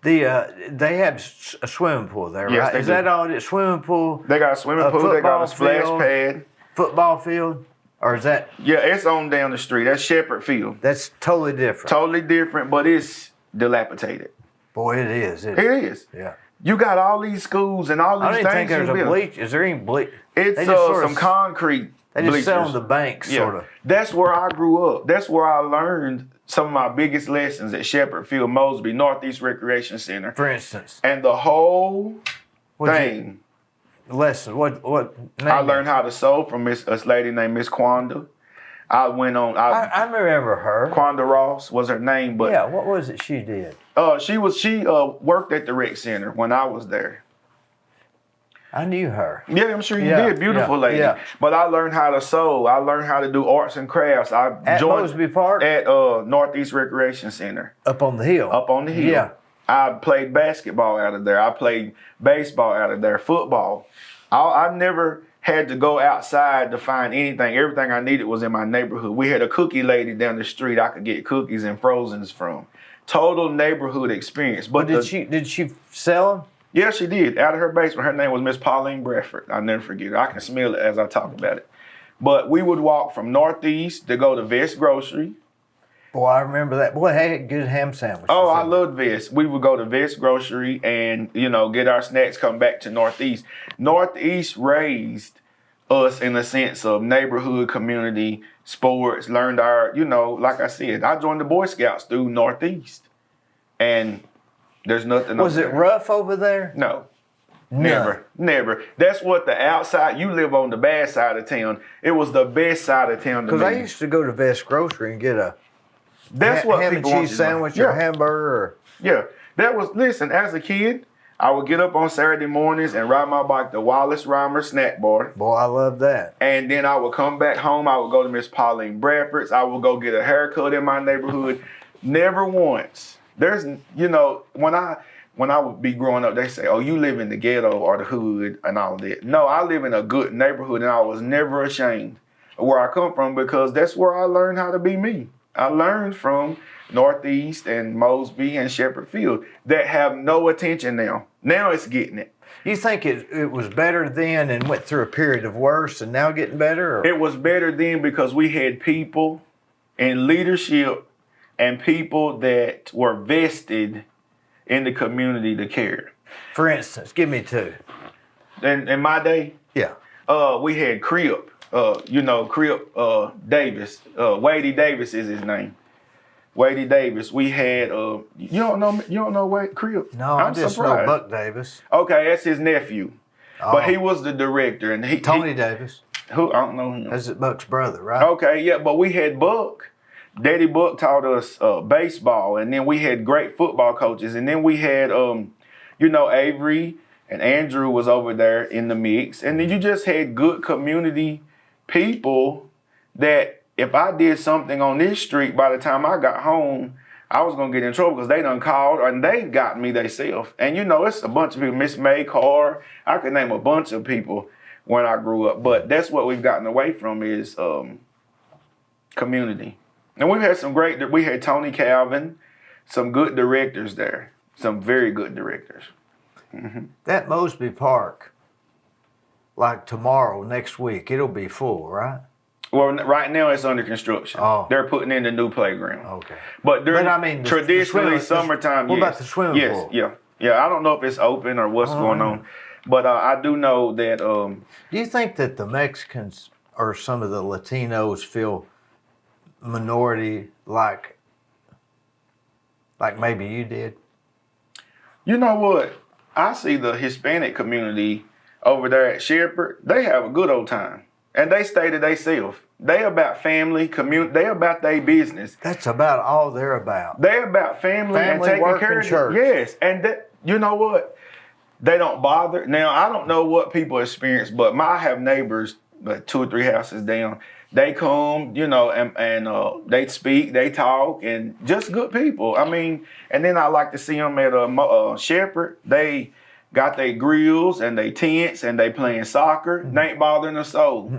They have a swimming pool there, Yes, right? they Is do. that all? A swimming pool? They got a swimming pool, they got a football splash field? pad. Football field? Or is that? Yeah, it's on down the street. That's Shepherd Field. That's totally different. Totally different, but it's dilapidated. Boy, it is. It is. Yeah. You got all these schools and all I these don't even things. think there's you a built. bleach. Is there any bleach? It's They just sort of- some concrete. They just bleachers. sit on the banks, Yeah. sort of. That's where I grew up. That's where I learned some of my biggest lessons at Shepherd Field, Mosby, Northeast Recreation Center. For instance, And the whole what'd you- thing, lesson. What? Name I it? learned how to sew from a lady named Miss Quanda. I went on. I remember her. Quanda Ross was her name, but Yeah. What was it she did? she worked at the rec center when I was there. I knew her. Yeah, I'm sure you Yeah, did. Beautiful yeah, lady. yeah. But I learned how to sew. I learned how to do arts and crafts. I At joined Mosby Park? at Northeast Recreation Center Up on the hill. up on the hill. Yeah. I played basketball out of there. I played baseball out of there, football. I never had to go outside to find anything. Everything I needed was in my neighborhood. We had a cookie lady down the street I could get cookies and frozens from. Total neighborhood experience. But Did she sell them? Yeah, she did. Out of her basement. Her name was Miss Pauline Bradford. I'll never forget her. I can smell it as I talk about it. But we would walk from Northeast to go to Vest Grocery. Boy, I remember that. Boy, they had good ham sandwiches. Oh, I loved Vest. We would go to Vest Grocery and, get our snacks, come back to Northeast. Northeast raised us in the sense of neighborhood, community, sports, learned our, like I said, I joined the Boy Scouts through Northeast. And there's nothing Was up it there. rough over there? No. None. Never. That's what the outside, you live on the bad side of town. It was the best side of town to Because me. I used to go to Vest Grocery and get a That's what ham and people want cheese you to know. sandwich Yeah. or hamburger. Or, Yeah. Listen, as a kid, I would get up on Saturday mornings and ride my bike to Wallace Reimer Snack Bar. boy, I love that. And then I would come back home. I would go to Miss Pauline Bradford's. I would go get a haircut in my neighborhood. Never once. There's, when I would be growing up, they say, oh, you live in the ghetto or the hood and all that. No, I live in a good neighborhood and I was never ashamed of where I come from because that's where I learned how to be me. I learned from Northeast and Mosby and Shepherd Field that have no attention now. Now it's getting it. You think it was better then and went through a period of worse and now getting better? Or? It was better then because we had people in leadership and people that were vested in the community to care. For instance, give me two. In my day, Yeah. we had Crip, Crip Davis. Wadey Davis is his name. Wadey Davis. We had you don't know Wade Crip? No, I just know Buck Davis. Okay, that's his nephew. Oh. But he was the director and Tony Davis. who I don't know him. That's Buck's brother, right? Okay, yeah, but we had Buck. Daddy Buck taught us baseball, and then we had great football coaches, and then we had, Avery and Andrew was over there in the mix, and then you just had good community people that if I did something on this street, by the time I got home, I was gonna get in trouble because they done called and they got me themselves. And it's a bunch of people, Miss May Carr, I could name a bunch of people when I grew up, but that's what we've gotten away from is community. And we had Tony Calvin, some good directors there, some very good directors. Mm-hmm. That Mosby Park, like tomorrow, next week, it'll be full, right? Well, right now it's under construction. Oh. They're putting in the new playground. Okay. But during I mean, traditionally summertime, what yes. about the swimming yes, pool? Yeah. I don't know if it's open or what's going on, but I do know that. Do you think that the Mexicans or some of the Latinos feel minority like maybe you did? You know what? I see the Hispanic community over there at Shepherd. They have a good old time. And they stay to themselves. They about family, community. They about their business. That's about all they're about. They're about family and taking work, care and of church. Yes, and that, you know what? They don't bother. Now, I don't know what people experience, but I have neighbors, like 2 or 3 houses down. They come, you know, and they speak, they talk, and just good people. I mean, and then I like to see them at a Shepherd. They got their grills and they tents and they playing soccer. They ain't bothering a soul.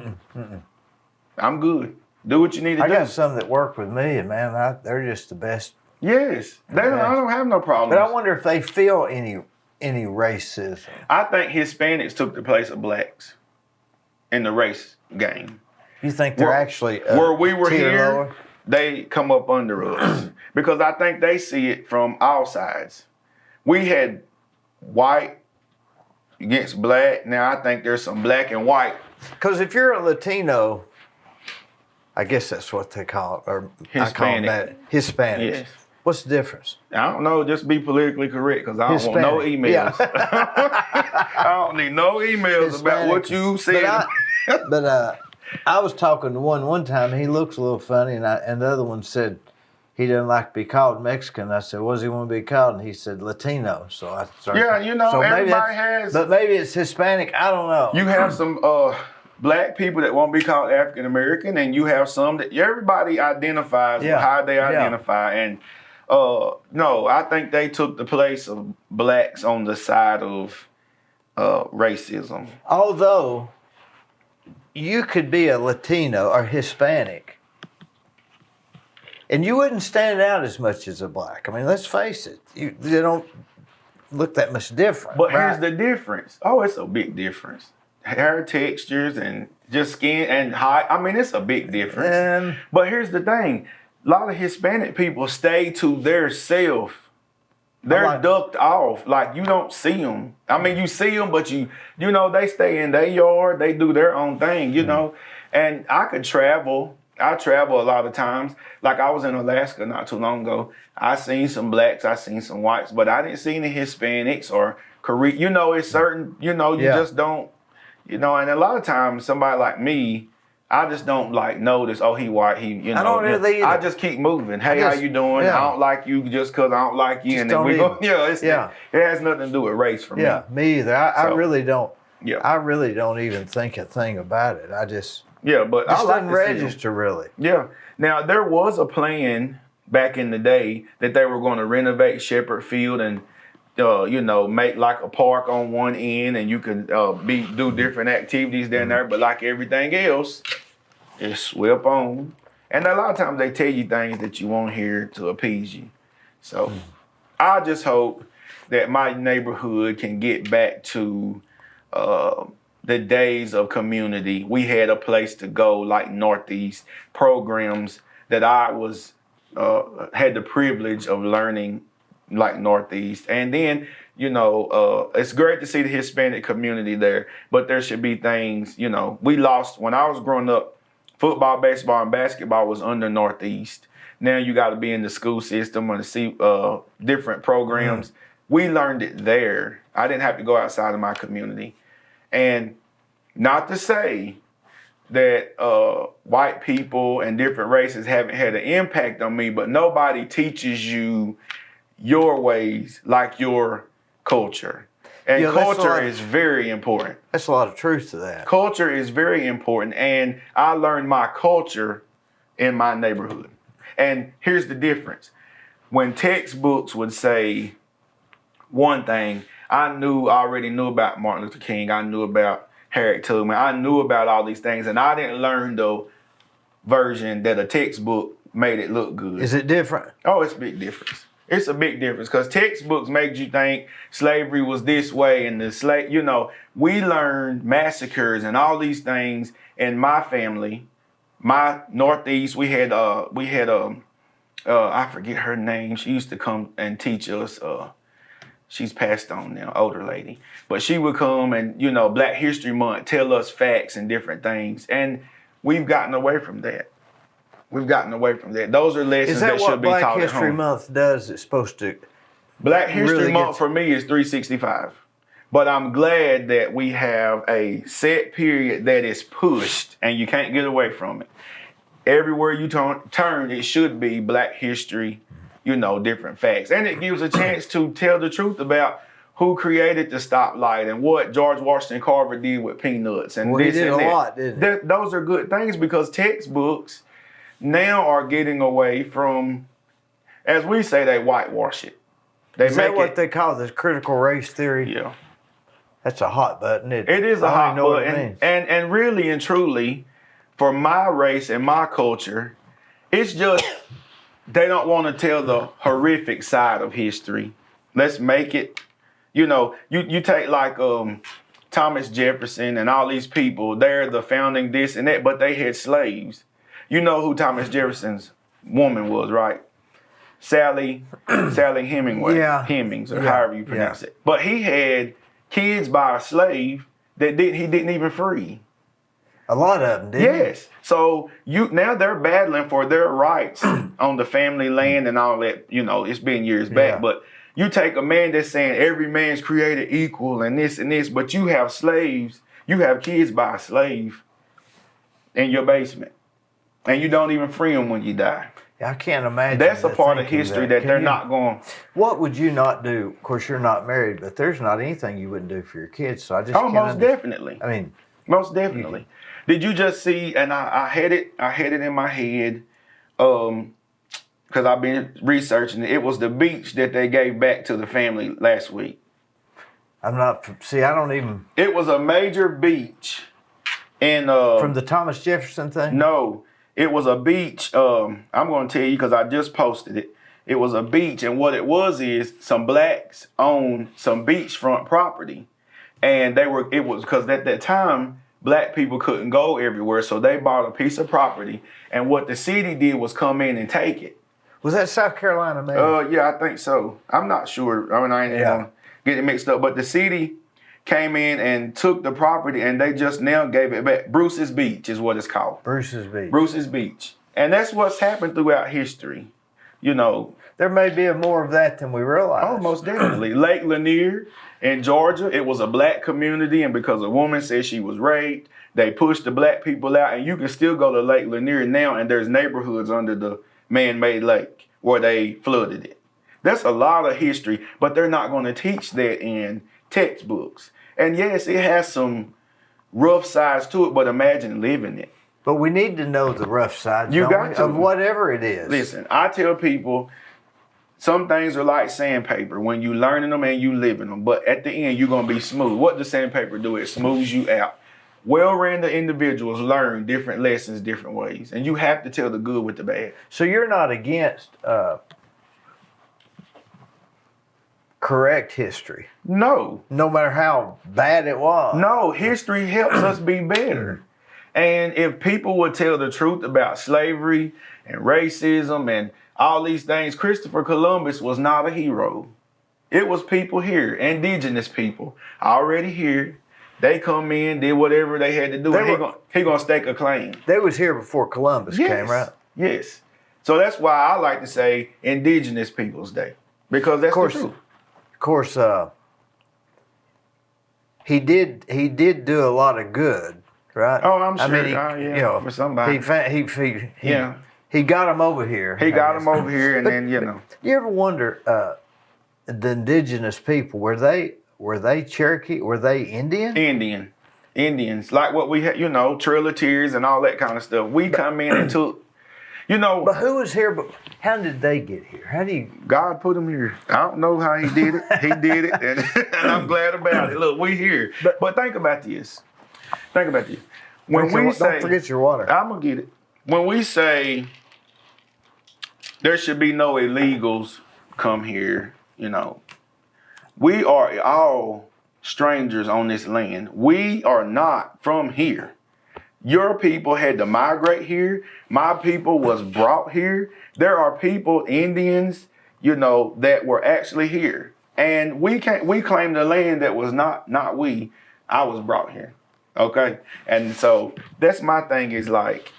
I'm good. Do what you need to do. I got some that work with me, and man, they're just the best. Yes, I don't have no problems. But I wonder if they feel any racism. I think Hispanics took the place of blacks in the race game. You think they're actually where we were here? Lower? They come up under us because I think they see it from all sides. We had white against black. Now I think there's some black and white. Because if you're a Latino, I guess that's what they call it, or Hispanic. I call them that. Hispanics. Yes. What's the difference? I don't know. Just be politically correct because I don't want no emails. Yeah. I don't need no emails about what you said. But I was talking to one time. He looks a little funny, and the other one said he doesn't like to be called Mexican. I said, "What does he want to be called?" And he said Latino. So I started. Yeah, you know, everybody has. But maybe it's Hispanic. I don't know. You have some black people that won't be called African American, and you have some that everybody identifies with how they identify. And no, I think they took the place of blacks on the side of racism. Although you could be a Latino or Hispanic, and you wouldn't stand out as much as a black. I mean, let's face it, you don't look that much different. But here's the difference. Oh, it's a big difference. Hair textures and just skin and height. I mean, it's a big difference. But here's the thing. A lot of Hispanic people stay to their self. They're ducked off. Like, you don't see them. I mean, you see them, but you know, they stay in their yard. They do their own thing, you know. And I could travel. I travel a lot of times. Like, I was in Alaska not too long ago. I seen some blacks. I seen some whites. But I didn't see any Hispanics or Korean. You know, it's certain, you know, you just don't. You know, and a lot of times somebody like me, I just don't like notice, oh, he white, he, you know. I don't either. I just keep moving. Hey, how you doing? Yeah. I don't like you just because I don't like you. Just and then we go, it has nothing to do with race for me. Yeah, me either. I really don't. Yeah. I really don't even think a thing about it. I just. Yeah, but I like didn't register really. Yeah. Now, there was a plan back in the day that they were going to renovate Shepherd Field and you know, make like a park on one end, and you can do different activities down there. But like everything else, it's swept on. And a lot of times they tell you things that you won't hear to appease you. So I just hope that my neighborhood can get back to the days of community. We had a place to go, like Northeast programs that I was had the privilege of learning, like Northeast. And then, you know, it's great to see the Hispanic community there, but there should be things, you know, we lost when I was growing up. Football, baseball, and basketball was under Northeast. Now you got to be in the school system or to see different programs. We learned it there. I didn't have to go outside of my community. And not to say that white people and different races haven't had an impact on me, but nobody teaches you your ways like your culture. And culture is very important. That's a lot of truth to that. Culture is very important. And I learned my culture in my neighborhood. And here's the difference. When textbooks would say one thing, I already knew about Martin Luther King. I knew about Harriet Tubman. I knew about all these things. And I didn't learn the version that a textbook made it look good. Is it different? Oh, it's a big difference. It's a big difference because textbooks make you think slavery was this way and you know, we learned massacres and all these things in my family. My Northeast, we had I forget her name. She used to come and teach us. She's passed on now, older lady. But she would come and, you know, Black History Month, tell us facts and different things. And we've gotten away from that. We've gotten away from that. Those are lessons that should be taught at home. Black History Month does? It's supposed to. Black History Month for me is 365. But I'm glad that we have a set period that is pushed and you can't get away from it. Everywhere you turn, it should be Black history, different facts. And it gives a chance to tell the truth about who created the stoplight and what George Washington Carver did with peanuts. And Well, he this did and a that. lot, didn't he? Those are good things because textbooks now are getting away from, as we say, they whitewash it. Is that what they call this critical race theory? Yeah. That's a hot button, isn't It is a hot know what it button. means. And really and truly, for my race and my culture, it's just they don't want to tell the horrific side of history. Let's make it, you take like Thomas Jefferson and all these people, they're the founding this and that, but they had slaves. You know who Thomas Jefferson's woman was, right? Sally Hemingway. Yeah. Hemings, or Yeah. however you pronounce it. But he had kids by a slave that he didn't even free. A lot of them, didn't Yes. So now they're battling for their rights on the family land and all that. It's been years back. Yeah. But you take a man that's saying every man's created equal and this, but you have slaves, you have kids by a slave in your basement. And you don't even free them when you die. I can't imagine. That's a the part of thinking history that Can they're you- not going. What would you not do? Of course, you're not married, but there's not anything you wouldn't do for your kids. So I just Oh, can't most understand. definitely. I mean, Most definitely. Did you just see? And I had it in my head, because I've been researching it. It was the beach that they gave back to the family last week. I'm not. See, I don't even. It was a major beach, in From the Thomas Jefferson thing. no, it was a beach. I'm going to tell you because I just posted it. It was a beach, and what it was is some blacks owned some beachfront property, and it was because at that time black people couldn't go everywhere, so they bought a piece of property, and what the city did was come in and take it. Was that South Carolina, maybe? Yeah, I think so. I'm not sure. I mean, I ain't gonna get it mixed up, but the city came in and took the property, and they just now gave it back. Bruce's Beach is what it's called. Bruce's Beach. Bruce's Beach. And that's what's happened throughout history. There may be more of that than we realize. Oh, most definitely. Lake Lanier in Georgia, it was a black community, and because a woman said she was raped, they pushed the black people out, and you can still go to Lake Lanier now, and there's neighborhoods under the man-made lake where they flooded it. That's a lot of history, but they're not going to teach that in textbooks. And yes, it has some rough sides to it, but imagine living it. But we need to know the rough sides. You don't got we? to. Of whatever it is. Listen, I tell people some things are like sandpaper when you learning them and you living them, but at the end you're going to be smooth. What does sandpaper do? It smooths you out. Well-rounded individuals learn different lessons different ways, and you have to tell the good with the bad. So you're not against correct history, No, matter how bad it was. no, history helps us be better. And if people would tell the truth about slavery and racism and all these things, Christopher Columbus was not a hero. It was people here, indigenous people, already here. They come in, did whatever they had to do, and he gonna stake a claim. They was here before Columbus Yes, came, right? yes. So that's why I like to say Indigenous Peoples Day, because that's the truth. Of course, he did do a lot of good, right? Oh, I'm sure. I mean, for somebody. He got him over here. He got him over here, and then You ever wonder the indigenous people, were they Cherokee? Were they Indian? Indians, like what we had, Trail of Tears and all that kind of stuff. We come in and took, But who was here? But how did they get here? How do you? God put them here. I don't know how he did it. He did it, and I'm glad about it. Look, we here. But think about this. When we say, don't forget your water. I'm gonna get it. When we say there should be no illegals come here, we are all strangers on this land. We are not from here. Your people had to migrate here. My people was brought here. There are people, Indians, that were actually here. And we claim the land that was not we. I was brought here. Okay? And so that's my thing is like,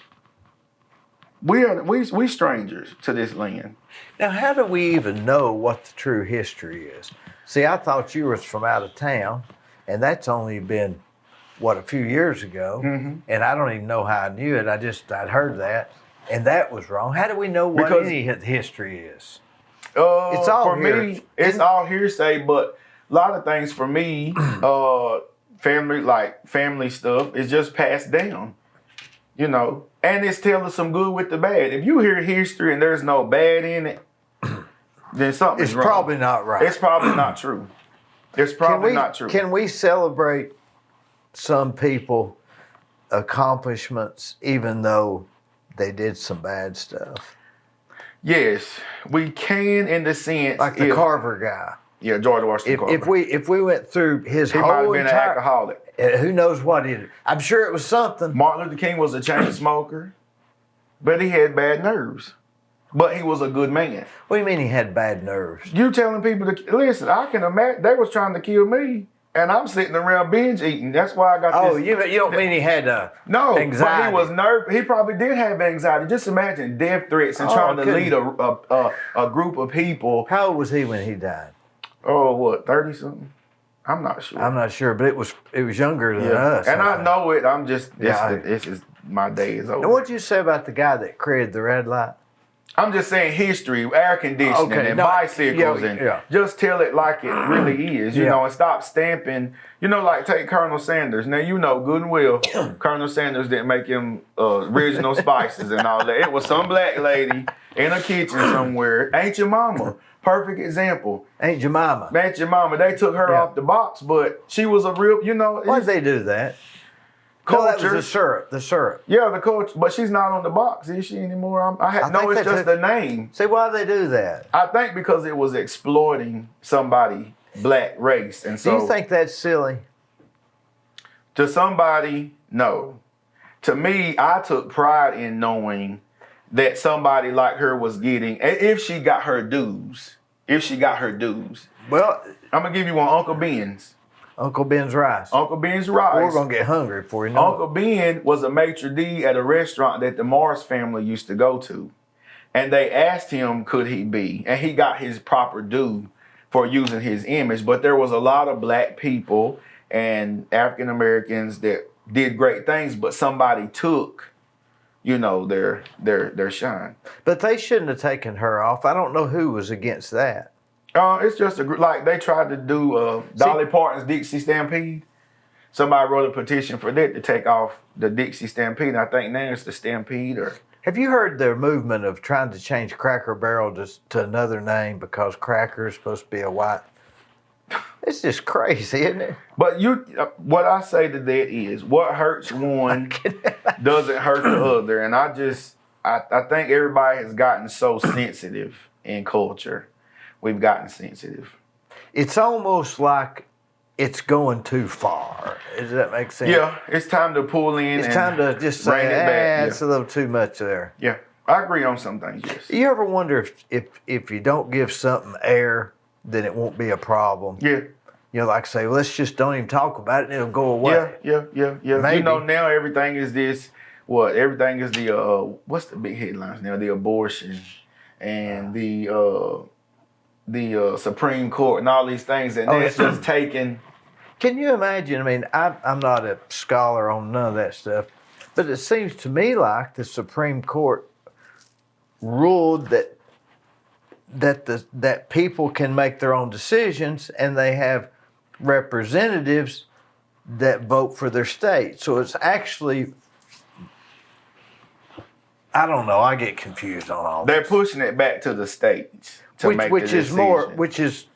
we strangers to this land. Now, how do we even know what the true history is? See, I thought you was from out of town, and that's only been a few years ago, and I don't even know how I knew it. I'd heard that, and that was wrong. How do we know what any history is? It's all for here. me. It's all hearsay, but a lot of things for me, family stuff, is just passed down. You know, and it's telling some good with the bad. If you hear history and there's no bad in it, then something's wrong. It's probably not right. It's probably not true. It's probably not true. Can we celebrate some people accomplishments even though they did some bad stuff? Yes, we can in the sense like the Carver guy. Yeah, George Washington Carver. If we went through his he whole might have been entire, an alcoholic. Who knows what he did? I'm sure it was something. Martin Luther King was a chain smoker, but he had bad nerves. But he was a good man. What do you mean he had bad nerves? You telling people to listen? I can imagine they was trying to kill me. And I'm sitting around binge eating. That's why I got this. Oh, you don't mean he had no, anxiety? But he was nervous. He probably did have anxiety. Just imagine death threats and trying to lead a group of people. How old was he when he died? Oh, what, 30-something? I'm not sure. I'm not sure, but it was younger than us. And I know it. I'm just, this is my day is over. And what'd you say about the guy that created the red light? I'm just saying history, air conditioning, and bicycles, and just tell it like it really is, you know, and stop stamping. You know, like take Colonel Sanders. Now, you know good and well, Colonel Sanders didn't make him original spices and all that. It was some black lady in a kitchen somewhere. Ain't Your Mama. Perfect example. Ain't Your Mama. Ain't Your Mama. They took her off the box, but she was a real, you know. Why'd they do that? Culture. No, that was the syrup. Yeah, the culture, but she's not on the box, is she anymore? It's just the name. See, why'd they do that? I think because it was exploiting somebody black race, and so. Do you think that's silly? To somebody, no. To me, I took pride in knowing that somebody like her was getting, if she got her dues. Well, I'm gonna give you one, Uncle Ben's. Uncle Ben's rice. Uncle Ben's rice. We're going to get hungry before you know Uncle Ben was a maitre d' at a restaurant that the Morris family used to go to. And they asked him, could he be? And he got his proper due for using his image. But there was a lot of black people and African Americans that did great things, but somebody took, you know, their shine. But they shouldn't have taken her off. I don't know who was against that. It's just like they tried to do Dolly Parton's Dixie Stampede. Somebody wrote a petition for that to take off the Dixie Stampede. And I think now it's the Stampede. Or have you heard the movement of trying to change Cracker Barrel to another name because Cracker is supposed to be a white? It's just crazy, isn't it? But what I say to that is, what hurts one doesn't hurt the other. And I think everybody has gotten so sensitive in culture. We've gotten sensitive. It's almost like it's going too far. Does that make sense? Yeah, it's time to pull in. It's time to just say, it's a little too much there. Yeah, I agree on some things, yes. You ever wonder if you don't give something air, then it won't be a problem? Yeah. You know, like say, let's just don't even talk about it and it'll go away. Yeah. Maybe. You know, now everything is this, everything is the, what's the big headlines now? The abortion and the Supreme Court and all these things, and it's just taken. Can you imagine? I mean, I'm not a scholar on none of that stuff, but it seems to me like the Supreme Court ruled that people can make their own decisions, and they have representatives that vote for their state. So it's actually, I don't know. I get confused on all. They're pushing it back to the states. Which is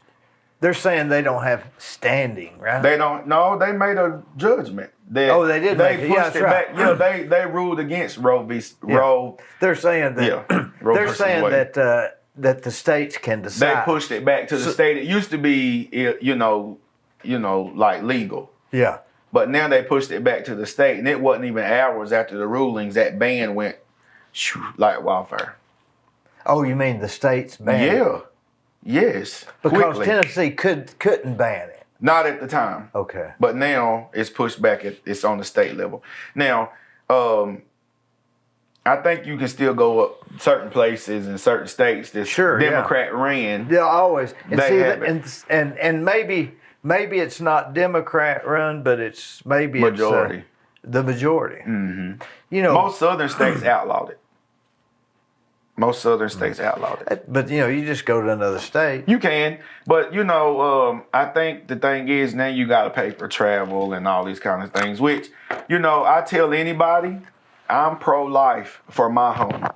they're saying they don't have standing, right? They don't. No, they made a judgment. They did. They pushed it back. Yeah, they ruled against Roe v. Roe. They're saying that. They're saying that the states can decide. They pushed it back to the state. It used to be, like legal. Yeah. But now they pushed it back to the state, and it wasn't even hours after the rulings that ban went like wildfire. Oh, you mean the states banned it? Yeah. Yes. Because quickly. Tennessee couldn't ban it. Not at the time. Okay. But now it's pushed back. It's on the state level. Now, I think you can still go up certain places in certain states that Democrat ran. Yeah, always. And they see have and maybe maybe it's not Democrat run, but it's maybe Majority. It's the majority. Mm-hmm. You know, Most southern states outlawed it. Most southern states outlawed it. but you know, you just go to another state. You can, but you know, I think the thing is now you got to pay for travel and all these kind of things. Which, you know, I tell anybody, I'm pro-life for my home.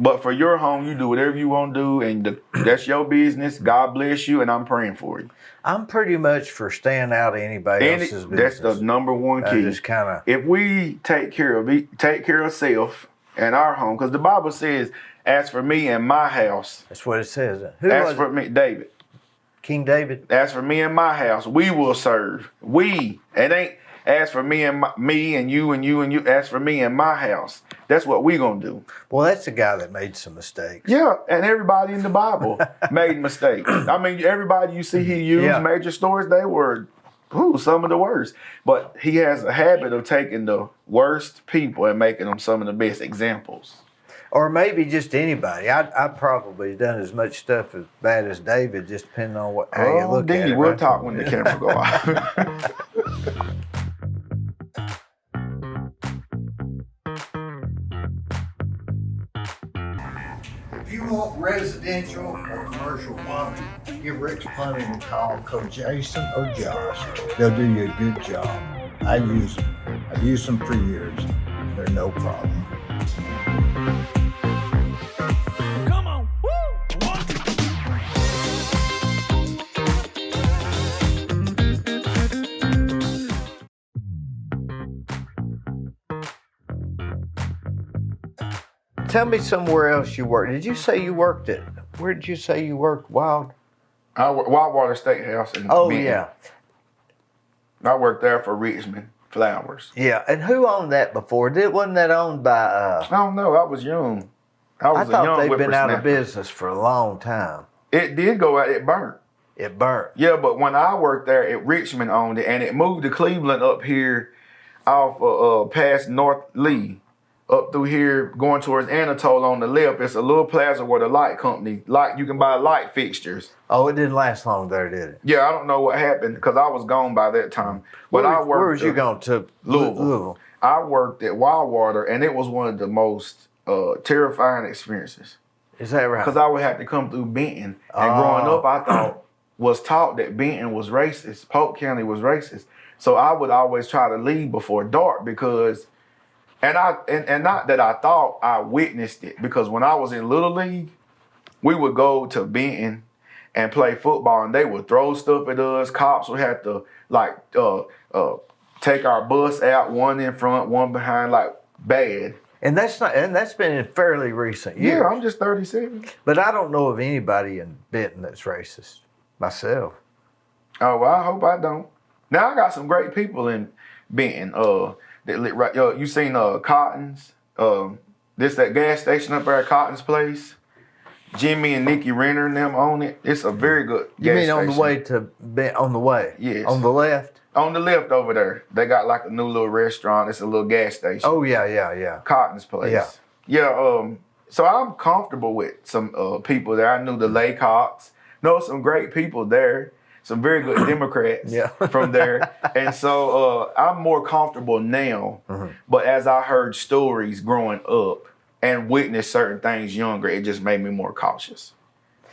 But for your home, you do whatever you want to do, and that's your business. God bless you, and I'm praying for you. I'm pretty much for staying out of anybody else's business. That's the number one key. Just kind of. If we take care of self and our home, because the Bible says, "As for me and my house," That's what it says. Who as was for it? me, David. King David. As for me and my house, we will serve. We. It ain't as for me and me and you and you and you. As for me and my house, that's what we gonna do. Well, that's the guy that made some mistakes. Yeah, and everybody in the Bible made mistakes. I mean, everybody you see he used major stories, they were some of the worst. But he has a habit of taking the worst people and making them some of the best examples. Or maybe just anybody. I probably done as much stuff as bad as David, just depending on how you look at it. We'll right? talk when the camera go off. If you want residential or commercial plumbing, give Rick's Plumbing a call. Call Jason or Josh. They'll do you a good job. I use them. I've used them for years. They're no problem. Come on. Woo! One. Tell me somewhere else you worked. Did you say you worked at? Where did you say you worked? Wildwater Steakhouse in Oh Benton. yeah, I worked there for Richmond Flowers. yeah. And who owned that before? Wasn't that owned by? I don't know. I was young. I I was a young thought they'd been out of whippersnapper. business for a long time. It did go out. It burnt. It burnt. Yeah, but when I worked there, Richmond owned it, and it moved to Cleveland up here off past North Lee. Up through here, going towards Anatole on the left, it's a little plaza where the light company, you can buy light fixtures. Oh, it didn't last long there, did it? Yeah, I don't know what happened because I was gone by that time. But Where was you going to? Louisville. I worked at Wildwater, and it was one of the most terrifying experiences Is that right? because I would have to come through Benton. And growing up, I was taught that Benton was racist. Polk County was racist. So I would always try to leave before dark because... And not that I thought, I witnessed it, because when I was in Little League, we would go to Benton and play football, and they would throw stuff at us. Cops would have to take our bus out, one in front, one behind, bad. And that's been in fairly recent years. Yeah, I'm just 37. But I don't know of anybody in Benton that's racist myself. Oh, well, I hope I don't. Now I got some great people in Benton. You seen Cotton's? That gas station up there at Cotton's place. Jimmy and Nikki Renner and them own it. It's a very good You gas mean station. on the way to on the way? Yes. On the left? On the left over there, they got a new little restaurant. It's a little gas station. Oh yeah. Cotton's place. Yeah. Yeah. So I'm comfortable with some people there. I knew the Laycocks. Know some great people there. Some very good Democrats from there. And so I'm more comfortable now. Mm-hmm. But as I heard stories growing up and witnessed certain things younger, it just made me more cautious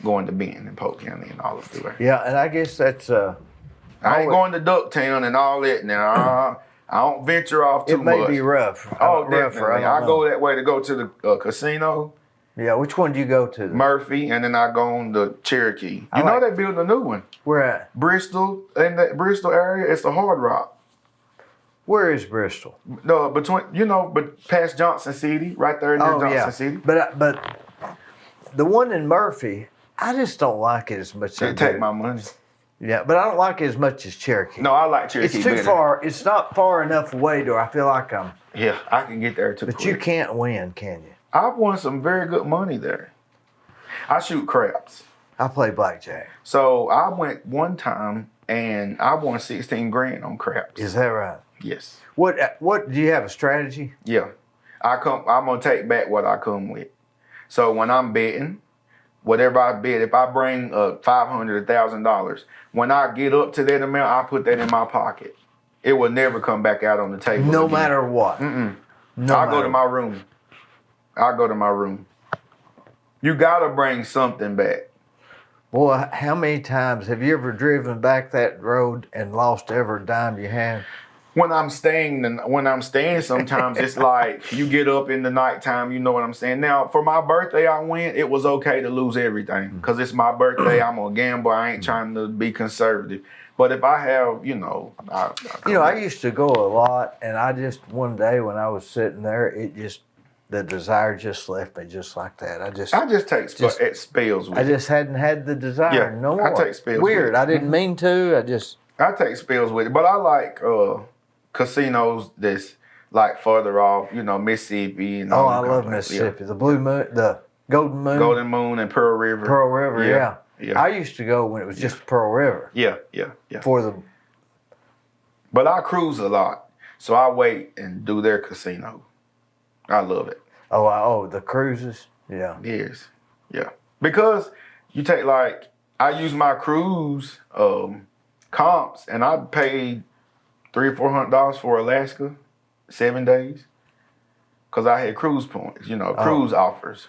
going to Benton and Polk County and all of that. Yeah, and I guess that's... I ain't going to Ducktown and all that now. I don't venture off too much. It may be rough. Definitely. I go that way to go to the casino. Yeah, which one do you go to? Murphy, and then I go on the Cherokee. You know they're building a new one. Where at? Bristol, in that Bristol area, it's the Hard Rock. Where is Bristol? No, but past Johnson City, right there near Johnson City. But the one in Murphy, I just don't like it as much as They take my money. Yeah, but I don't like it as much as Cherokee. No, I like Cherokee It's too better. far. It's not far enough away to I feel like I'm... Yeah, I can get there too But quick. you can't win, can you? I've won some very good money there. I shoot craps. I play blackjack. So I went one time and I won 16 grand on craps. Is that right? Yes. What do you have a strategy? Yeah. I'm gonna take back what I come with. So when I'm betting, whatever I bet, if I bring $500, $1,000, when I get up to that amount, I put that in my pocket. It will never come back out on the table. No again. matter what. I go to my room. I go to my room. You gotta bring something back. Boy, how many times have you ever driven back that road and lost every dime you had? When I'm staying, sometimes it's like you get up in the nighttime. You know what I'm saying. Now, for my birthday, I went. It was okay to lose everything because it's my birthday. I'm gonna gamble. I ain't trying to be conservative. But if I have, I used to go a lot, and I just one day when I was sitting there, the desire just left me just like that. I just take spells with I it. just hadn't had the desire no more. I take spells. Weird. With it. I didn't mean to. I take spells with it, but I like casinos that's like further off, Mississippi and all. I love Mississippi. Yeah. The Blue Moon, the Golden Moon. Golden Moon and Pearl River. Pearl River, yeah. Yeah. I used to go when it was just Pearl River. Yeah. But I cruise a lot, so I wait and do their casino. I love it. The cruises? Yeah. Yes. Yeah. Because you take I use my cruise comps, and I paid $300 or $400 for Alaska, 7 days, because I had cruise points, cruise offers.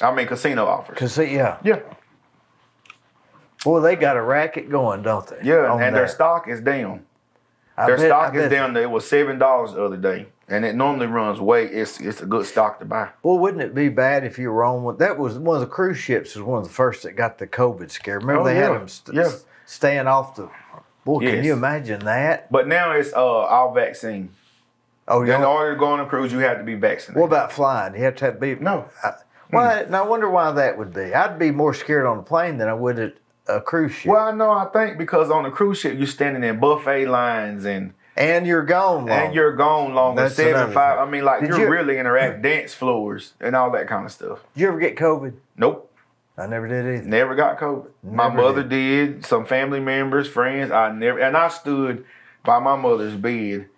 I mean casino offers. Yeah. Yeah. Boy, they got a racket going, don't they? Yeah, and their stock is down. Their stock is down. It was $7 the other day, and it normally runs way. It's a good stock to buy. Well, wouldn't it be bad if you were on one? That was one of the cruise ships. Was one of the first that got the COVID scare. Remember they had them staying off the. Boy, can you imagine that? But now it's all vaccine. Oh, yeah. In order to go on a cruise, you have to be vaccinated. What about flying? You have to be. No. Why? Now I wonder why that would be. I'd be more scared on a plane than I would at a cruise ship. Well, I think because on a cruise ship you're standing in buffet lines and you're gone long. And you're gone longer. That's 7, 5. I mean, you're really interacting, dance floors and all that kind of stuff. Did you ever get COVID? Nope. I never did either. Never got COVID. My mother did. Some family members, friends. I stood by my mother's bed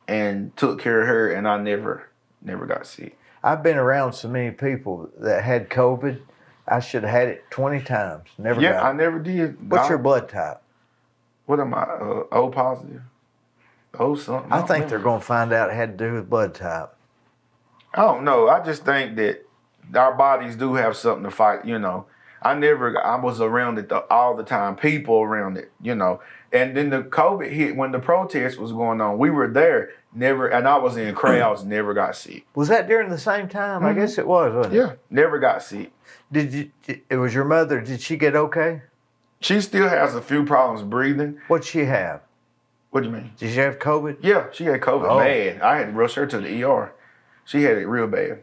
and took care of her, and I never got sick. I've been around so many people that had COVID. I should have had it 20 times. Never got it. I never did. What's your blood type? What am I? O positive. O something. I think they're going to find out it had to do with blood type. I don't know. I just think that our bodies do have something to fight, I was around it all the time, people around it, And then the COVID hit when the protest was going on. We were there, and I was in crowds, never got sick. Was that during the same time? I guess it was, wasn't it? Yeah, never got sick. It was your mother, did she get okay? She still has a few problems breathing. What'd she have? What do you mean? Did she have COVID? Yeah, she had COVID bad. I had to rush her to the ER. She had it real bad.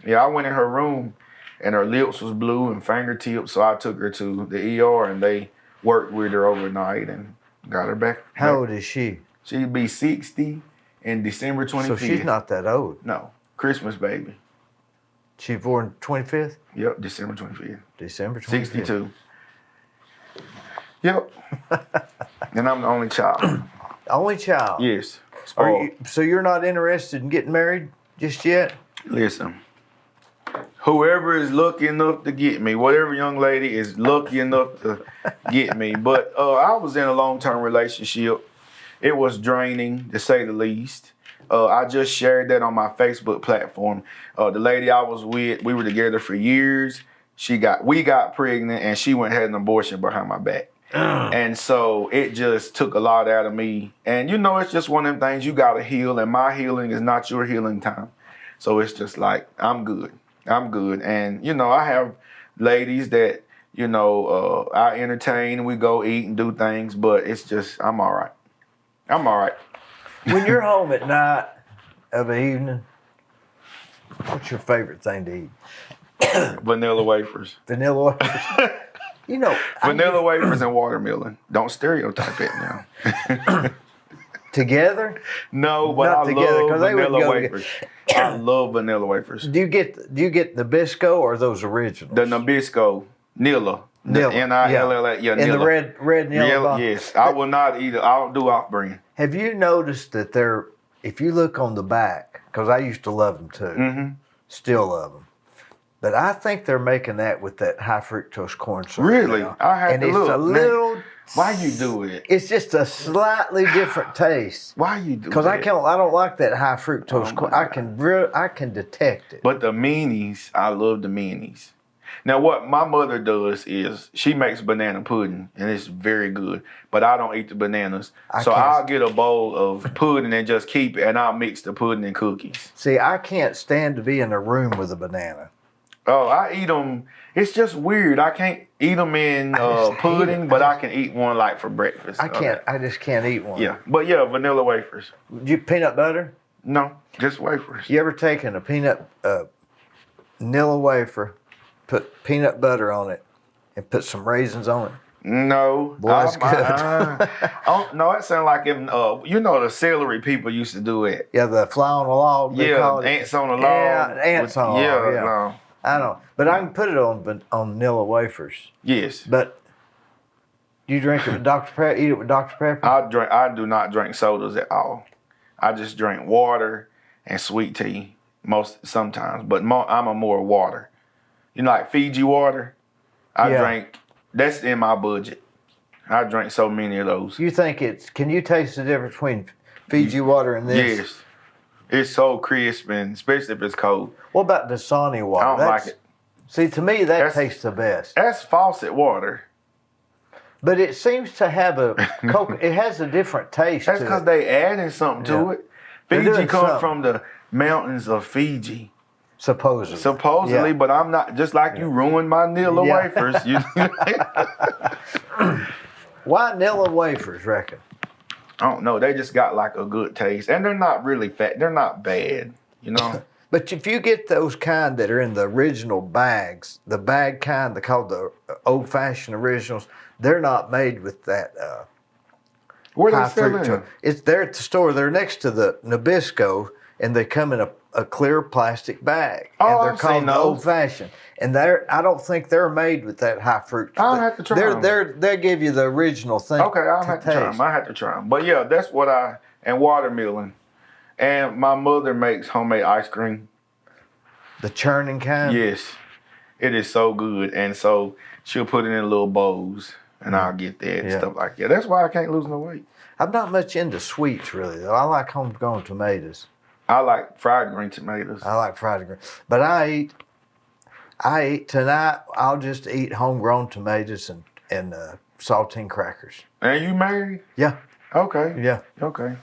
Yeah, I went in her room, and her lips was blue and fingertips, so I took her to the ER, and they worked with her overnight and got her back. How old is she? She'd be 60 in December 25th. So she's not that old. No, Christmas baby. She born 25th? Yep, December 25th. December 25th. 62. Yep. And I'm the only child. Only child? Yes. So you're not interested in getting married just yet? Listen. Whoever is lucky enough to get me, whatever young lady is lucky enough to get me. But I was in a long-term relationship. It was draining, to say the least. I just shared that on my Facebook platform. The lady I was with, we were together for years. We got pregnant, and she went and had an abortion behind my back. And so it just took a lot out of me. And it's just one of them things you got to heal, and my healing is not your healing time. So it's just like, I'm good. And, I have ladies that, I entertain, and we go eat and do things, but it's just, I'm all right. When you're home at night of an evening, what's your favorite thing to eat? Vanilla wafers. Vanilla wafers? Vanilla wafers and watermelon. Don't stereotype it now. Together? No, but Not I together, love 'cause they would vanilla go wafers. I love vanilla wafers. Do you get the Nabisco or those originals? The Nabisco, Nilla. Nilla. N-I-L-L-A. Yeah, In Nilla. the red and yellow box? Yes. I will not eat it. I don't do off-brand. Have you noticed that if you look on the back, because I used to love them too, still love them, But I think they're making that with that high fructose corn syrup. Really? now. I had and to it's look. a Man, little. why you do it? It's just a slightly different taste. Why you do Because that? I don't like that high fructose Oh, corn. my I can detect it. But the minis, I love the minis. Now, what my mother does is she makes banana pudding, and it's very good. But I don't eat the bananas. So I'll get a bowl of pudding and just keep it, and I'll mix the pudding and cookies. See, I can't stand to be in a room with a banana. Oh, I eat them. It's just weird. I can't eat them in pudding, but I can eat one like for breakfast. I can't. I just can't eat one. Yeah, but yeah, vanilla wafers. You peanut butter? No, just wafers. You ever taken a peanut vanilla wafer, put peanut butter on it, and put some raisins on it? No. Boy, that's good. No, it sounds like in, the celery people used to do it. Yeah, the fly on the log. They call it. Ants on the log. Yeah, ants on the log. Yeah. No. I know, but I can put it on vanilla wafers. Yes. But you drink it with Dr. Pepper? Eat it with Dr. Pepper? I do not drink sodas at all. I just drink water and sweet tea sometimes, but I'm a more water. You know, like Fiji water. I drink. That's in my budget. I drink so many of those. You think can you taste the difference between Fiji water and this? Yes. It's so crisp, and especially if it's cold. What about Dasani water? I don't like it. See, to me, that tastes the best. That's faucet water. But it seems to have it has a different taste. That's because they adding something to it. Fiji comes from the mountains of Fiji. Supposedly. But I'm not, just like you ruined my Nilla wafers. Why Nilla wafers, reckon? I don't know. They just got like a good taste. And they're not really fat. They're not bad, you know? But if you get those kind that are in the original bags, the bag kind, they're called the old-fashioned originals, they're not made with that Where high they selling? fructose. It's there at the store. They're next to the Nabisco, and they come in a clear plastic bag. Oh, and they're I've called seen the those. old-fashioned. And I don't think they're made with that high fructose. I'll have to try them. They give you the original thing. Okay, I'll have to try them. I have to try them. But yeah, that's what and watermelon. And my mother makes homemade ice cream. The churning kind? Yes. It is so good. And so she'll put it in little bowls, and I'll get that and stuff like that. That's why I can't lose no weight. I'm not much into sweets, really, though. I like homegrown tomatoes. I like fried green tomatoes. I like fried green. But I eat tonight, I'll just eat homegrown tomatoes and saltine crackers. And you married? Yeah. Okay. Yeah. Okay.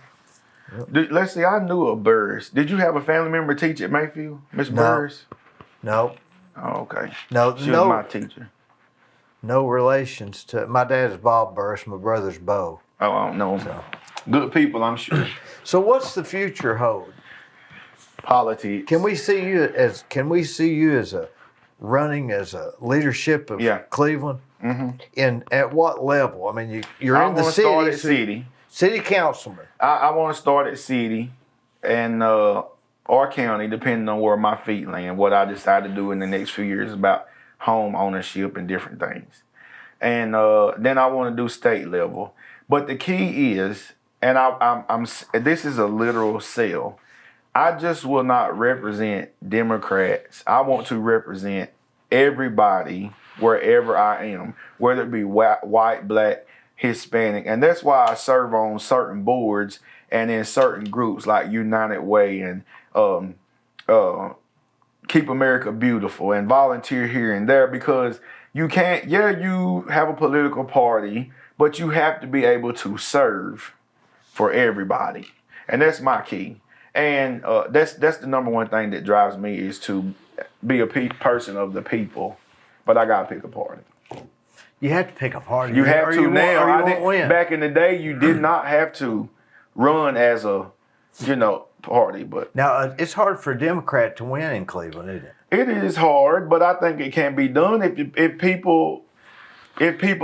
Yep. Let's see, I knew a Burris. Did you have a family member teach at Mayfield? Miss Burris? No. Oh, okay. No. She was my teacher. No relations to, my dad is Bob Burris, my brother's Bo. Oh, I don't know. So. Good people, I'm sure. So what's the future hold? Politics. Can we see you as running as a leadership of Cleveland? Mm-hmm. At what level? I mean, you're in the city. Start at city. City councilman. I want to start at city and or county, depending on where my feet land. What I decide to do in the next few years about home ownership and different things. And then I want to do state level. But the key is, and I'm this is a literal sell. I just will not represent Democrats. I want to represent everybody wherever I am, whether it be white, black, Hispanic. And that's why I serve on certain boards and in certain groups like United Way and Keep America Beautiful and volunteer here and there, because you can't, you have a political party, but you have to be able to serve for everybody. And that's my key. And that's the number one thing that drives me, is to be a person of the people. But I gotta pick a party. You have to pick a party. You have to now. You won't win. Back in the day, you did not have to run as a, party. But now it's hard for a Democrat to win in Cleveland, isn't it? It is hard, but I think it can be done if people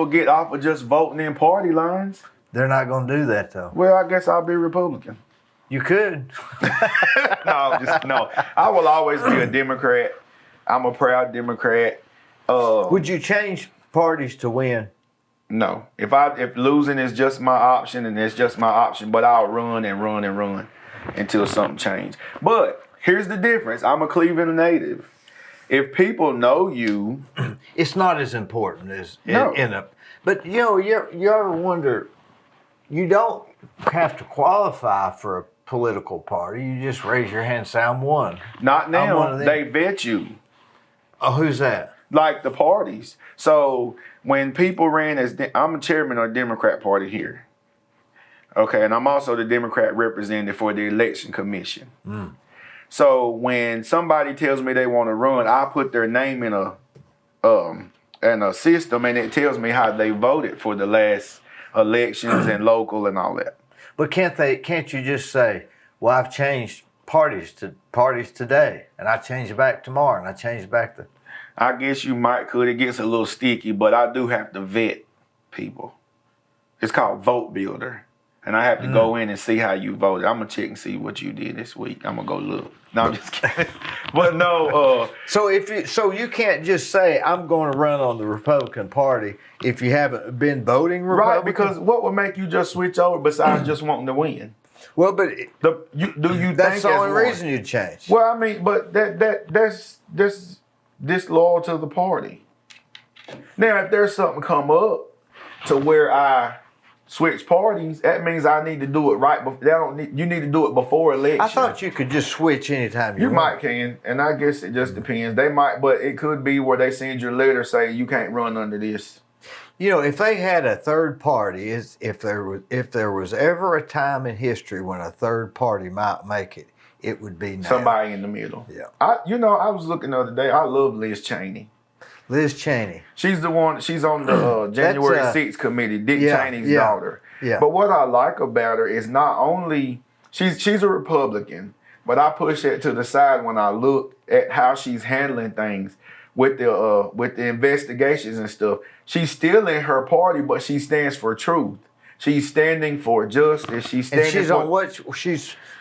get off of just voting in party lines. They're not going to do that, though. Well, I guess I'll be Republican. You could. No. I will always be a Democrat. I'm a proud Democrat. Would you change parties to win? No. If losing is just my option, and it's just my option, but I'll run and run and run until something changes. But here's the difference. I'm a Cleveland native. if people know you, it's not as important as No. in a. But you know, you ever wonder? You don't have to qualify for a political party. You just raise your hand and say, "I'm one." not I'm now, one of them. they vet you. Oh, who's that? Like the parties. So when people ran as, I'm a chairman of the Democrat Party here. Okay, and I'm also the Democrat representative for the election commission. So when somebody tells me they want to run, I put their name in a system, and it tells me how they voted for the last elections and local and all that. But can't you just say, "Well, I've changed parties today, and I change it back tomorrow, and I change it back to." I guess you could. It gets a little sticky, but I do have to vet people. It's called Vote Builder. And I have to go in and see how you voted. I'm going to check and see what you did this week. I'm going to go look. No, I'm just kidding. But no. So you can't just say, "I'm going to run on the Republican Party" if you haven't been voting Republican? Right, because what would make you just switch over besides just wanting to win? Well, but Do you that's think the only as one? reason you'd change. Well, I mean, but that's disloyal to the party. Now, if there's something come up to where I switch parties, that means I need to do it right. You need to do it before election. I thought you could just switch anytime you You want. might can, and I guess it just depends. They might, but it could be where they send you a letter saying you can't run under this. You know, if they had a third party, if there was ever a time in history when a third party might make it, it would be now. Somebody in the middle. Yeah. I was looking the other day. I love Liz Cheney. Liz Cheney. She's the one. She's on the January 6th committee, Dick Cheney's daughter. Yeah. But what I like about her is not only she's a Republican, but I push that to the side when I look at how she's handling things with the investigations and stuff. She's still in her party, but she stands for truth. She's standing for justice. She's standing. And she's on which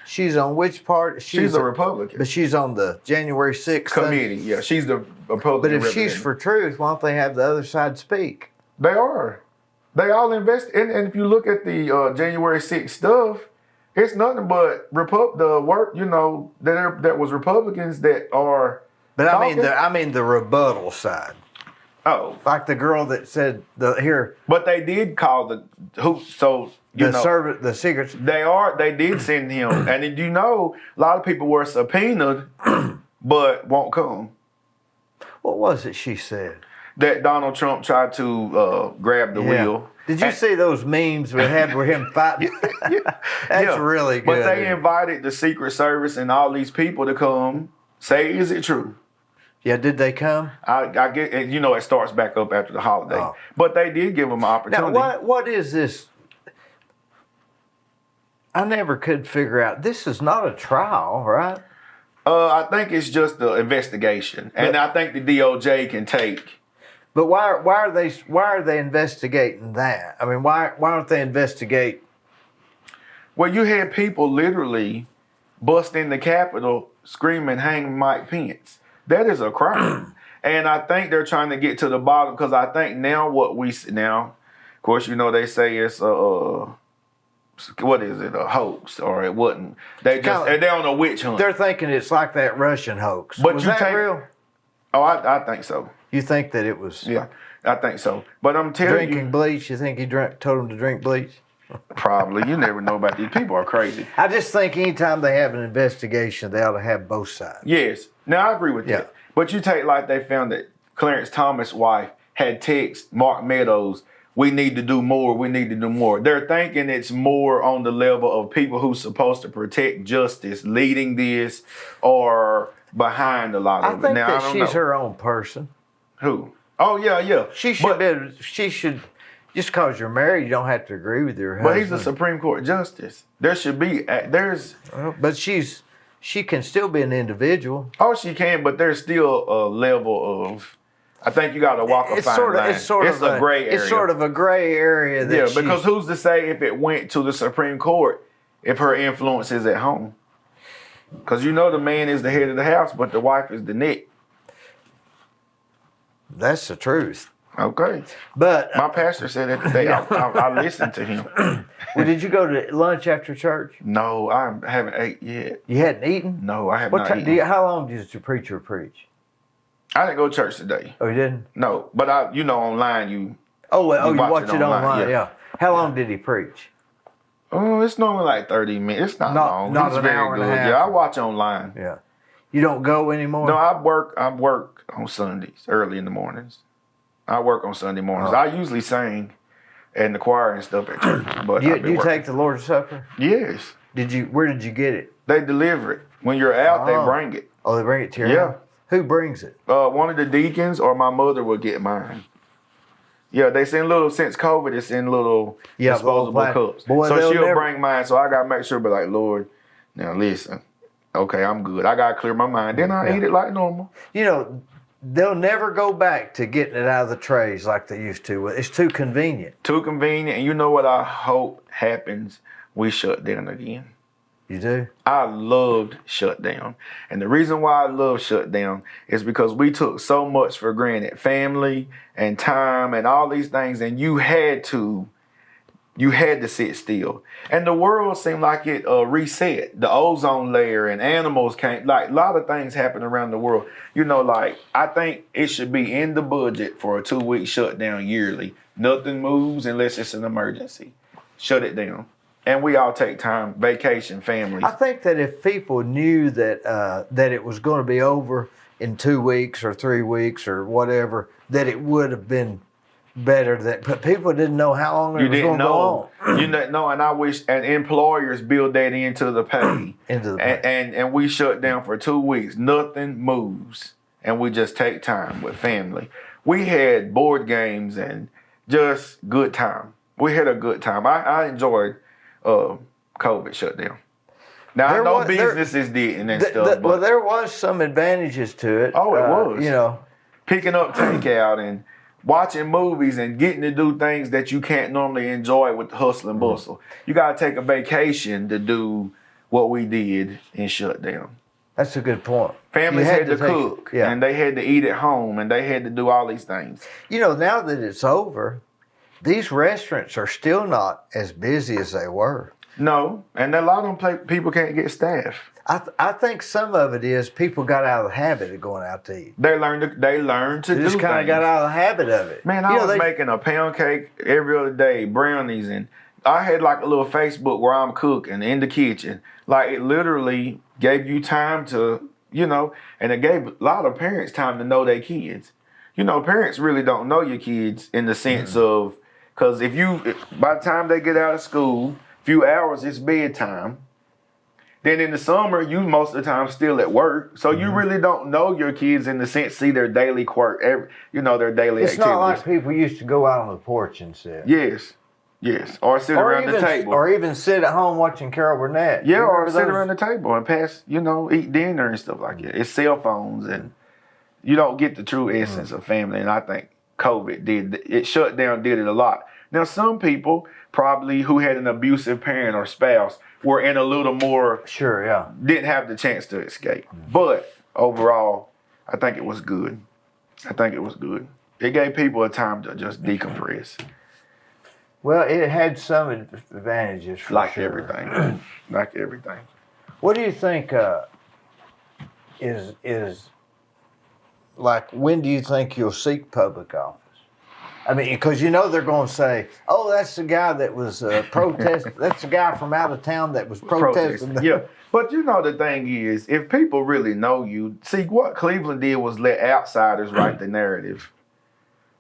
she's on which part? She's a Republican. But she's on the January 6th committee. Yeah, she's the Republican. But if she's for truth, why don't they have the other side speak? They are. They all invest. And if you look at the January 6th stuff, it's nothing but the work. You know that was Republicans that are. But talking. I mean the rebuttal side. Oh, Like the girl that said here. but they did call the who. So The secrets. They did send him, and did you know a lot of people were subpoenaed, but won't come. What was it she said? That Donald Trump tried to grab the wheel. Did you see those memes we had with him fighting? That's really good. But they invited the Secret Service and all these people to come say, "Is it true?" Yeah, did they come? I get, and it starts back up after the holiday. Oh. But they did give them an opportunity. Now, what is this? I never could figure out. This is not a trial, right? I think it's just the investigation, and I think the DOJ can take. But why are they investigating that? I mean, why don't they investigate? Well, you had people literally bust in the Capitol screaming, "Hang Mike Pence." That is a crime. And I think they're trying to get to the bottom, because I think now what we see now, of course, they say it's what is it, a hoax, or it wasn't. They're on a witch hunt. They're thinking it's like that Russian hoax. But was you that real? Oh, I think so. You think that it was? Yeah, I think so. But I'm telling Drinking bleach. You think he told him to drink bleach? Probably. You never know about these people. Are crazy. I just think anytime they have an investigation, they ought to have both sides. Yes. Now I agree with that. But you take, like, they found that Clarence Thomas' wife had texted Mark Meadows, "We need to do more. We need to do more." They're thinking it's more on the level of people who's supposed to protect justice leading this, or behind a lot of it. I think Now, that I don't she's know. her own person. Who? Oh, yeah. She should. Just because you're married, you don't have to agree with your husband. But he's a Supreme Court justice. There should be, But she can still be an individual. Oh, she can, but there's still a level of, I think you got to walk a fine line. It's a gray area. It's sort of a gray area. That Because who's to say if it went to the Supreme Court, if her influence is at home? Because the man is the head of the house, but the wife is the neck. That's the truth. Okay. But my pastor said that today. I listened to him. Well, did you go to lunch after church? No, I haven't ate yet. You hadn't eaten? No, I have not eaten. How long does the preacher preach? I didn't go to church today. Oh, you didn't? No, but online you You watch it online. Yeah. How long did he preach? Oh, it's normally like 30 minutes. It's not long. Not It's an very hour and a good. half. Yeah, I watch online. Yeah. You don't go anymore? No, I work on Sundays, early in the mornings. I work on Sunday mornings. I usually sing in the choir and stuff at church. But Do you take the Lord's Supper? Yes. Where did you get it? They deliver it. When you're out, they bring it. Oh, they bring it to your Yeah. house? Who brings it? One of the deacons or my mother will get mine. Yeah, they send since COVID, it's in little disposable cups. Boy, so she'll bring mine, so I got to make sure, but like, Lord, now listen, okay, I'm good. I got to clear my mind. Then I eat it like normal. They'll never go back to getting it out of the trays like they used to. It's too convenient. Too convenient, and you know what I hope happens? We shut down again. You do? I loved shutdown. And the reason why I love shutdown is because we took so much for granted. Family and time and all these things. And you had to sit still. And the world seemed like it reset. The ozone layer and animals came. Like a lot of things happen around the world. I think it should be in the budget for a 2-week shutdown yearly. Nothing moves unless it's an emergency. Shut it down. And we all take time, vacation, families. I think that if people knew that it was going to be over in 2 weeks or 3 weeks or whatever, that it would have been better. But people didn't know how long it was going to go on. You didn't know, and I wish and employers build that into the pay. And we shut down for 2 weeks. Nothing moves, and we just take time with family. We had board games and just good time. We had a good time. I enjoyed COVID shutdown. Now I know businesses didn't and stuff. Well, there was some advantages to it. Oh, it was. Picking up takeout and watching movies and getting to do things that you can't normally enjoy with the hustle and bustle. You got to take a vacation to do what we did in shutdown. That's a good point. Families had to cook, and they had to eat at home, and they had to do all these things. Now that it's over, these restaurants are still not as busy as they were. No, and a lot of them people can't get staff. I think some of it is people got out of the habit of going out to eat. They learned to They just kind of got out of the habit of it. Man, I was making a pound cake every other day, brownies, and I had like a little Facebook where I'm cooking in the kitchen. Like it literally gave you time to, and it gave a lot of parents time to know their kids. Parents really don't know your kids in the sense of, because by the time they get out of school, few hours, it's bedtime. Then in the summer, you most of the time still at work. So you really don't know your kids in the sense, see their daily quirk, their daily activities. It's not like people used to go out on the porch and sit. Yes. Or sit around the table. Or even sit at home watching Carol Burnett. Yeah, or sit around the table and pass, eat dinner and stuff like that. It's cell phones and you don't get the true essence of family. And I think COVID shut down did it a lot. Now, some people probably who had an abusive parent or spouse were in a little more... Sure, yeah. Didn't have the chance to escape. But overall, I think it was good. It gave people a time to just decompress. Well, it had some advantages for like sure. Everything. Like everything. What do you think is like, when do you think you'll seek public office? I mean, because they're going to say, "Oh, that's the guy that was protesting. That's the guy from out of town that was protesting." Yeah, but the thing is, if people really know you, see what Cleveland did was let outsiders write the narrative.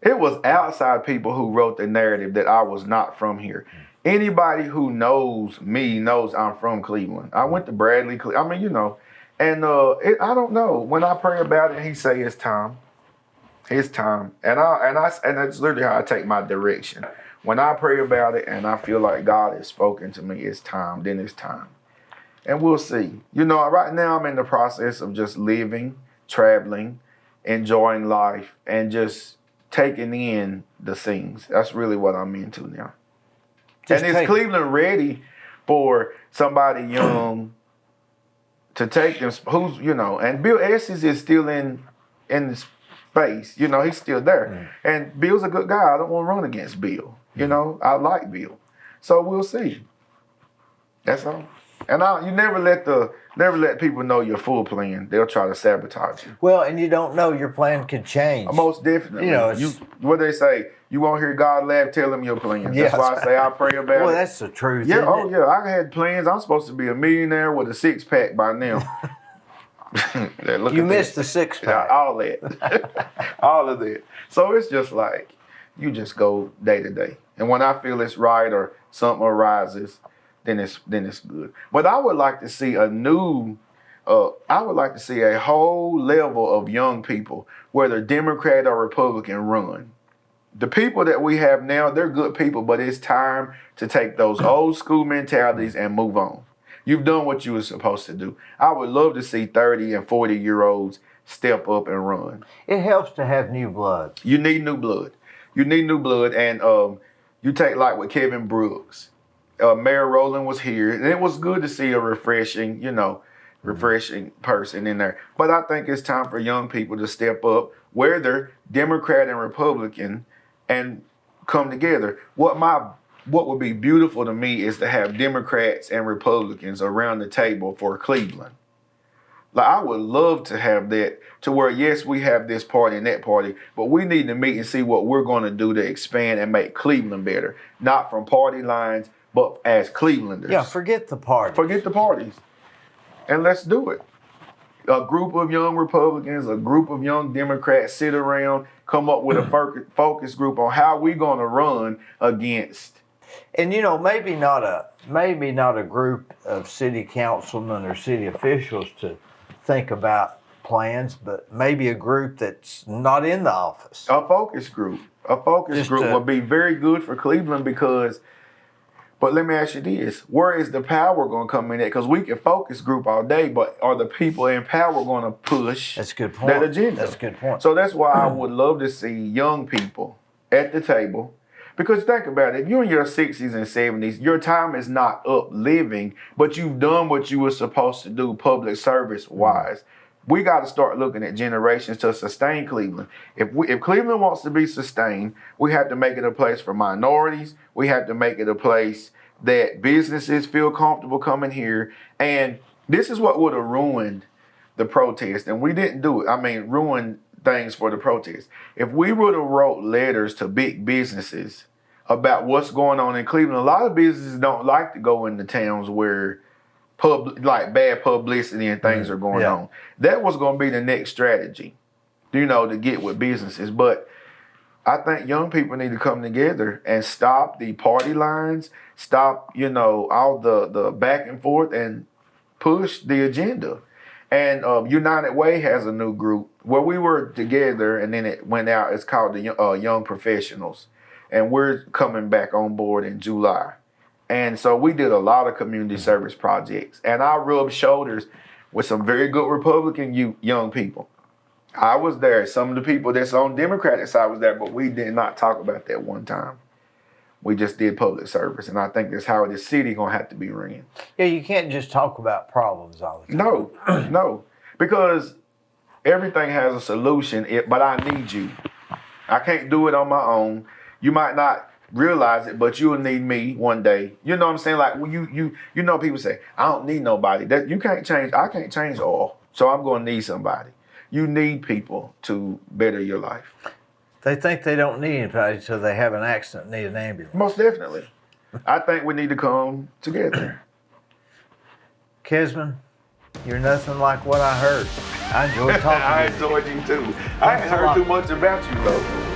It was outside people who wrote the narrative that I was not from here. Anybody who knows me knows I'm from Cleveland. I went to Bradley. I mean, and I don't know. When I pray about it, he say it's time. It's time, and that's literally how I take my direction. When I pray about it and I feel like God has spoken to me, it's time. Then it's time, and we'll see. Right now I'm in the process of just living, traveling, enjoying life, and just taking in the things. That's really what I'm into now. Is Cleveland ready for somebody young to take them? Who's And Bill Estes is still in the space. He's still there. And Bill's a good guy. I don't want to run against Bill. I like Bill. So we'll see. That's all. And you never let people know your full plan. They'll try to sabotage you. Well, and you don't know your plan could change. Most definitely. You know, what they say, you won't hear God laugh, tell him your plans. Yeah. That's why I say I pray about it. Well, that's the truth. Yeah, isn't it? yeah. I had plans. I'm supposed to be a millionaire with a 6-pack by now. You missed the 6-pack. Yeah, all that. All of that. So it's just like, you just go day to day. And when I feel it's right or something arises, then it's good. But I would like to see a whole level of young people, whether Democrat or Republican, run. The people that we have now, they're good people, but it's time to take those old school mentalities and move on. You've done what you were supposed to do. I would love to see 30 and 40-year-olds step up and run. It helps to have new blood. You need new blood. And you take like with Kevin Brooks. Mayor Rowland was here, and it was good to see a refreshing person in there. But I think it's time for young people to step up, whether Democrat and Republican, and come together. What would be beautiful to me is to have Democrats and Republicans around the table for Cleveland. Like, I would love to have that, to where, yes, we have this party and that party, but we need to meet and see what we're going to do to expand and make Cleveland better. Not from party lines, but as Clevelanders. Yeah, forget the party. Forget the parties. And let's do it. A group of young Republicans, a group of young Democrats sit around, come up with a focus group on how we're going to run against. And you know, maybe not a group of city councilmen or city officials to think about plans, but maybe a group that's not in the office. A focus group. Would be very good for Cleveland because, but let me ask you this, where is the power going to come in at? Because we can focus group all day, but are the people in power going to push That's a good point. that agenda? That's a good point. So that's why I would love to see young people at the table. Because think about it, if you're in your 60s and 70s, your time is not up living, but you've done what you were supposed to do public service wise. We got to start looking at generations to sustain Cleveland. If Cleveland wants to be sustained, we have to make it a place for minorities. We have to make it a place that businesses feel comfortable coming here. And this is what would have ruined the protest. And we didn't do it. I mean, ruined things for the protest. If we would have wrote letters to big businesses about what's going on in Cleveland, a lot of businesses don't like to go into towns where bad publicity and things are going on. That was going to be the next strategy, to get with businesses. But I think young people need to come together and stop the party lines, stop, all the back and forth, and push the agenda. And United Way has a new group where we were together, and then it went out. It's called the Young Professionals. And we're coming back on board in July. And so we did a lot of community service projects. And I rubbed shoulders with some very good Republican young people. I was there. Some of the people that's on Democratic side was there, but we did not talk about that one time. We just did public service. And I think that's how this city going to have to be ran. Yeah, you can't just talk about problems all the time. No. Because everything has a solution, but I need you. I can't do it on my own. You might not realize it, but you'll need me one day. You know what I'm saying? Like, people say, I don't need nobody. That you can't change. I can't change all. So I'm going to need somebody. You need people to better your life. They think they don't need anybody until they have an accident and need an ambulance. Most definitely. I think we need to come together. Kezmond, you're nothing like what I heard. I enjoyed talking to you. I enjoyed you too. I ain't heard too much about you though.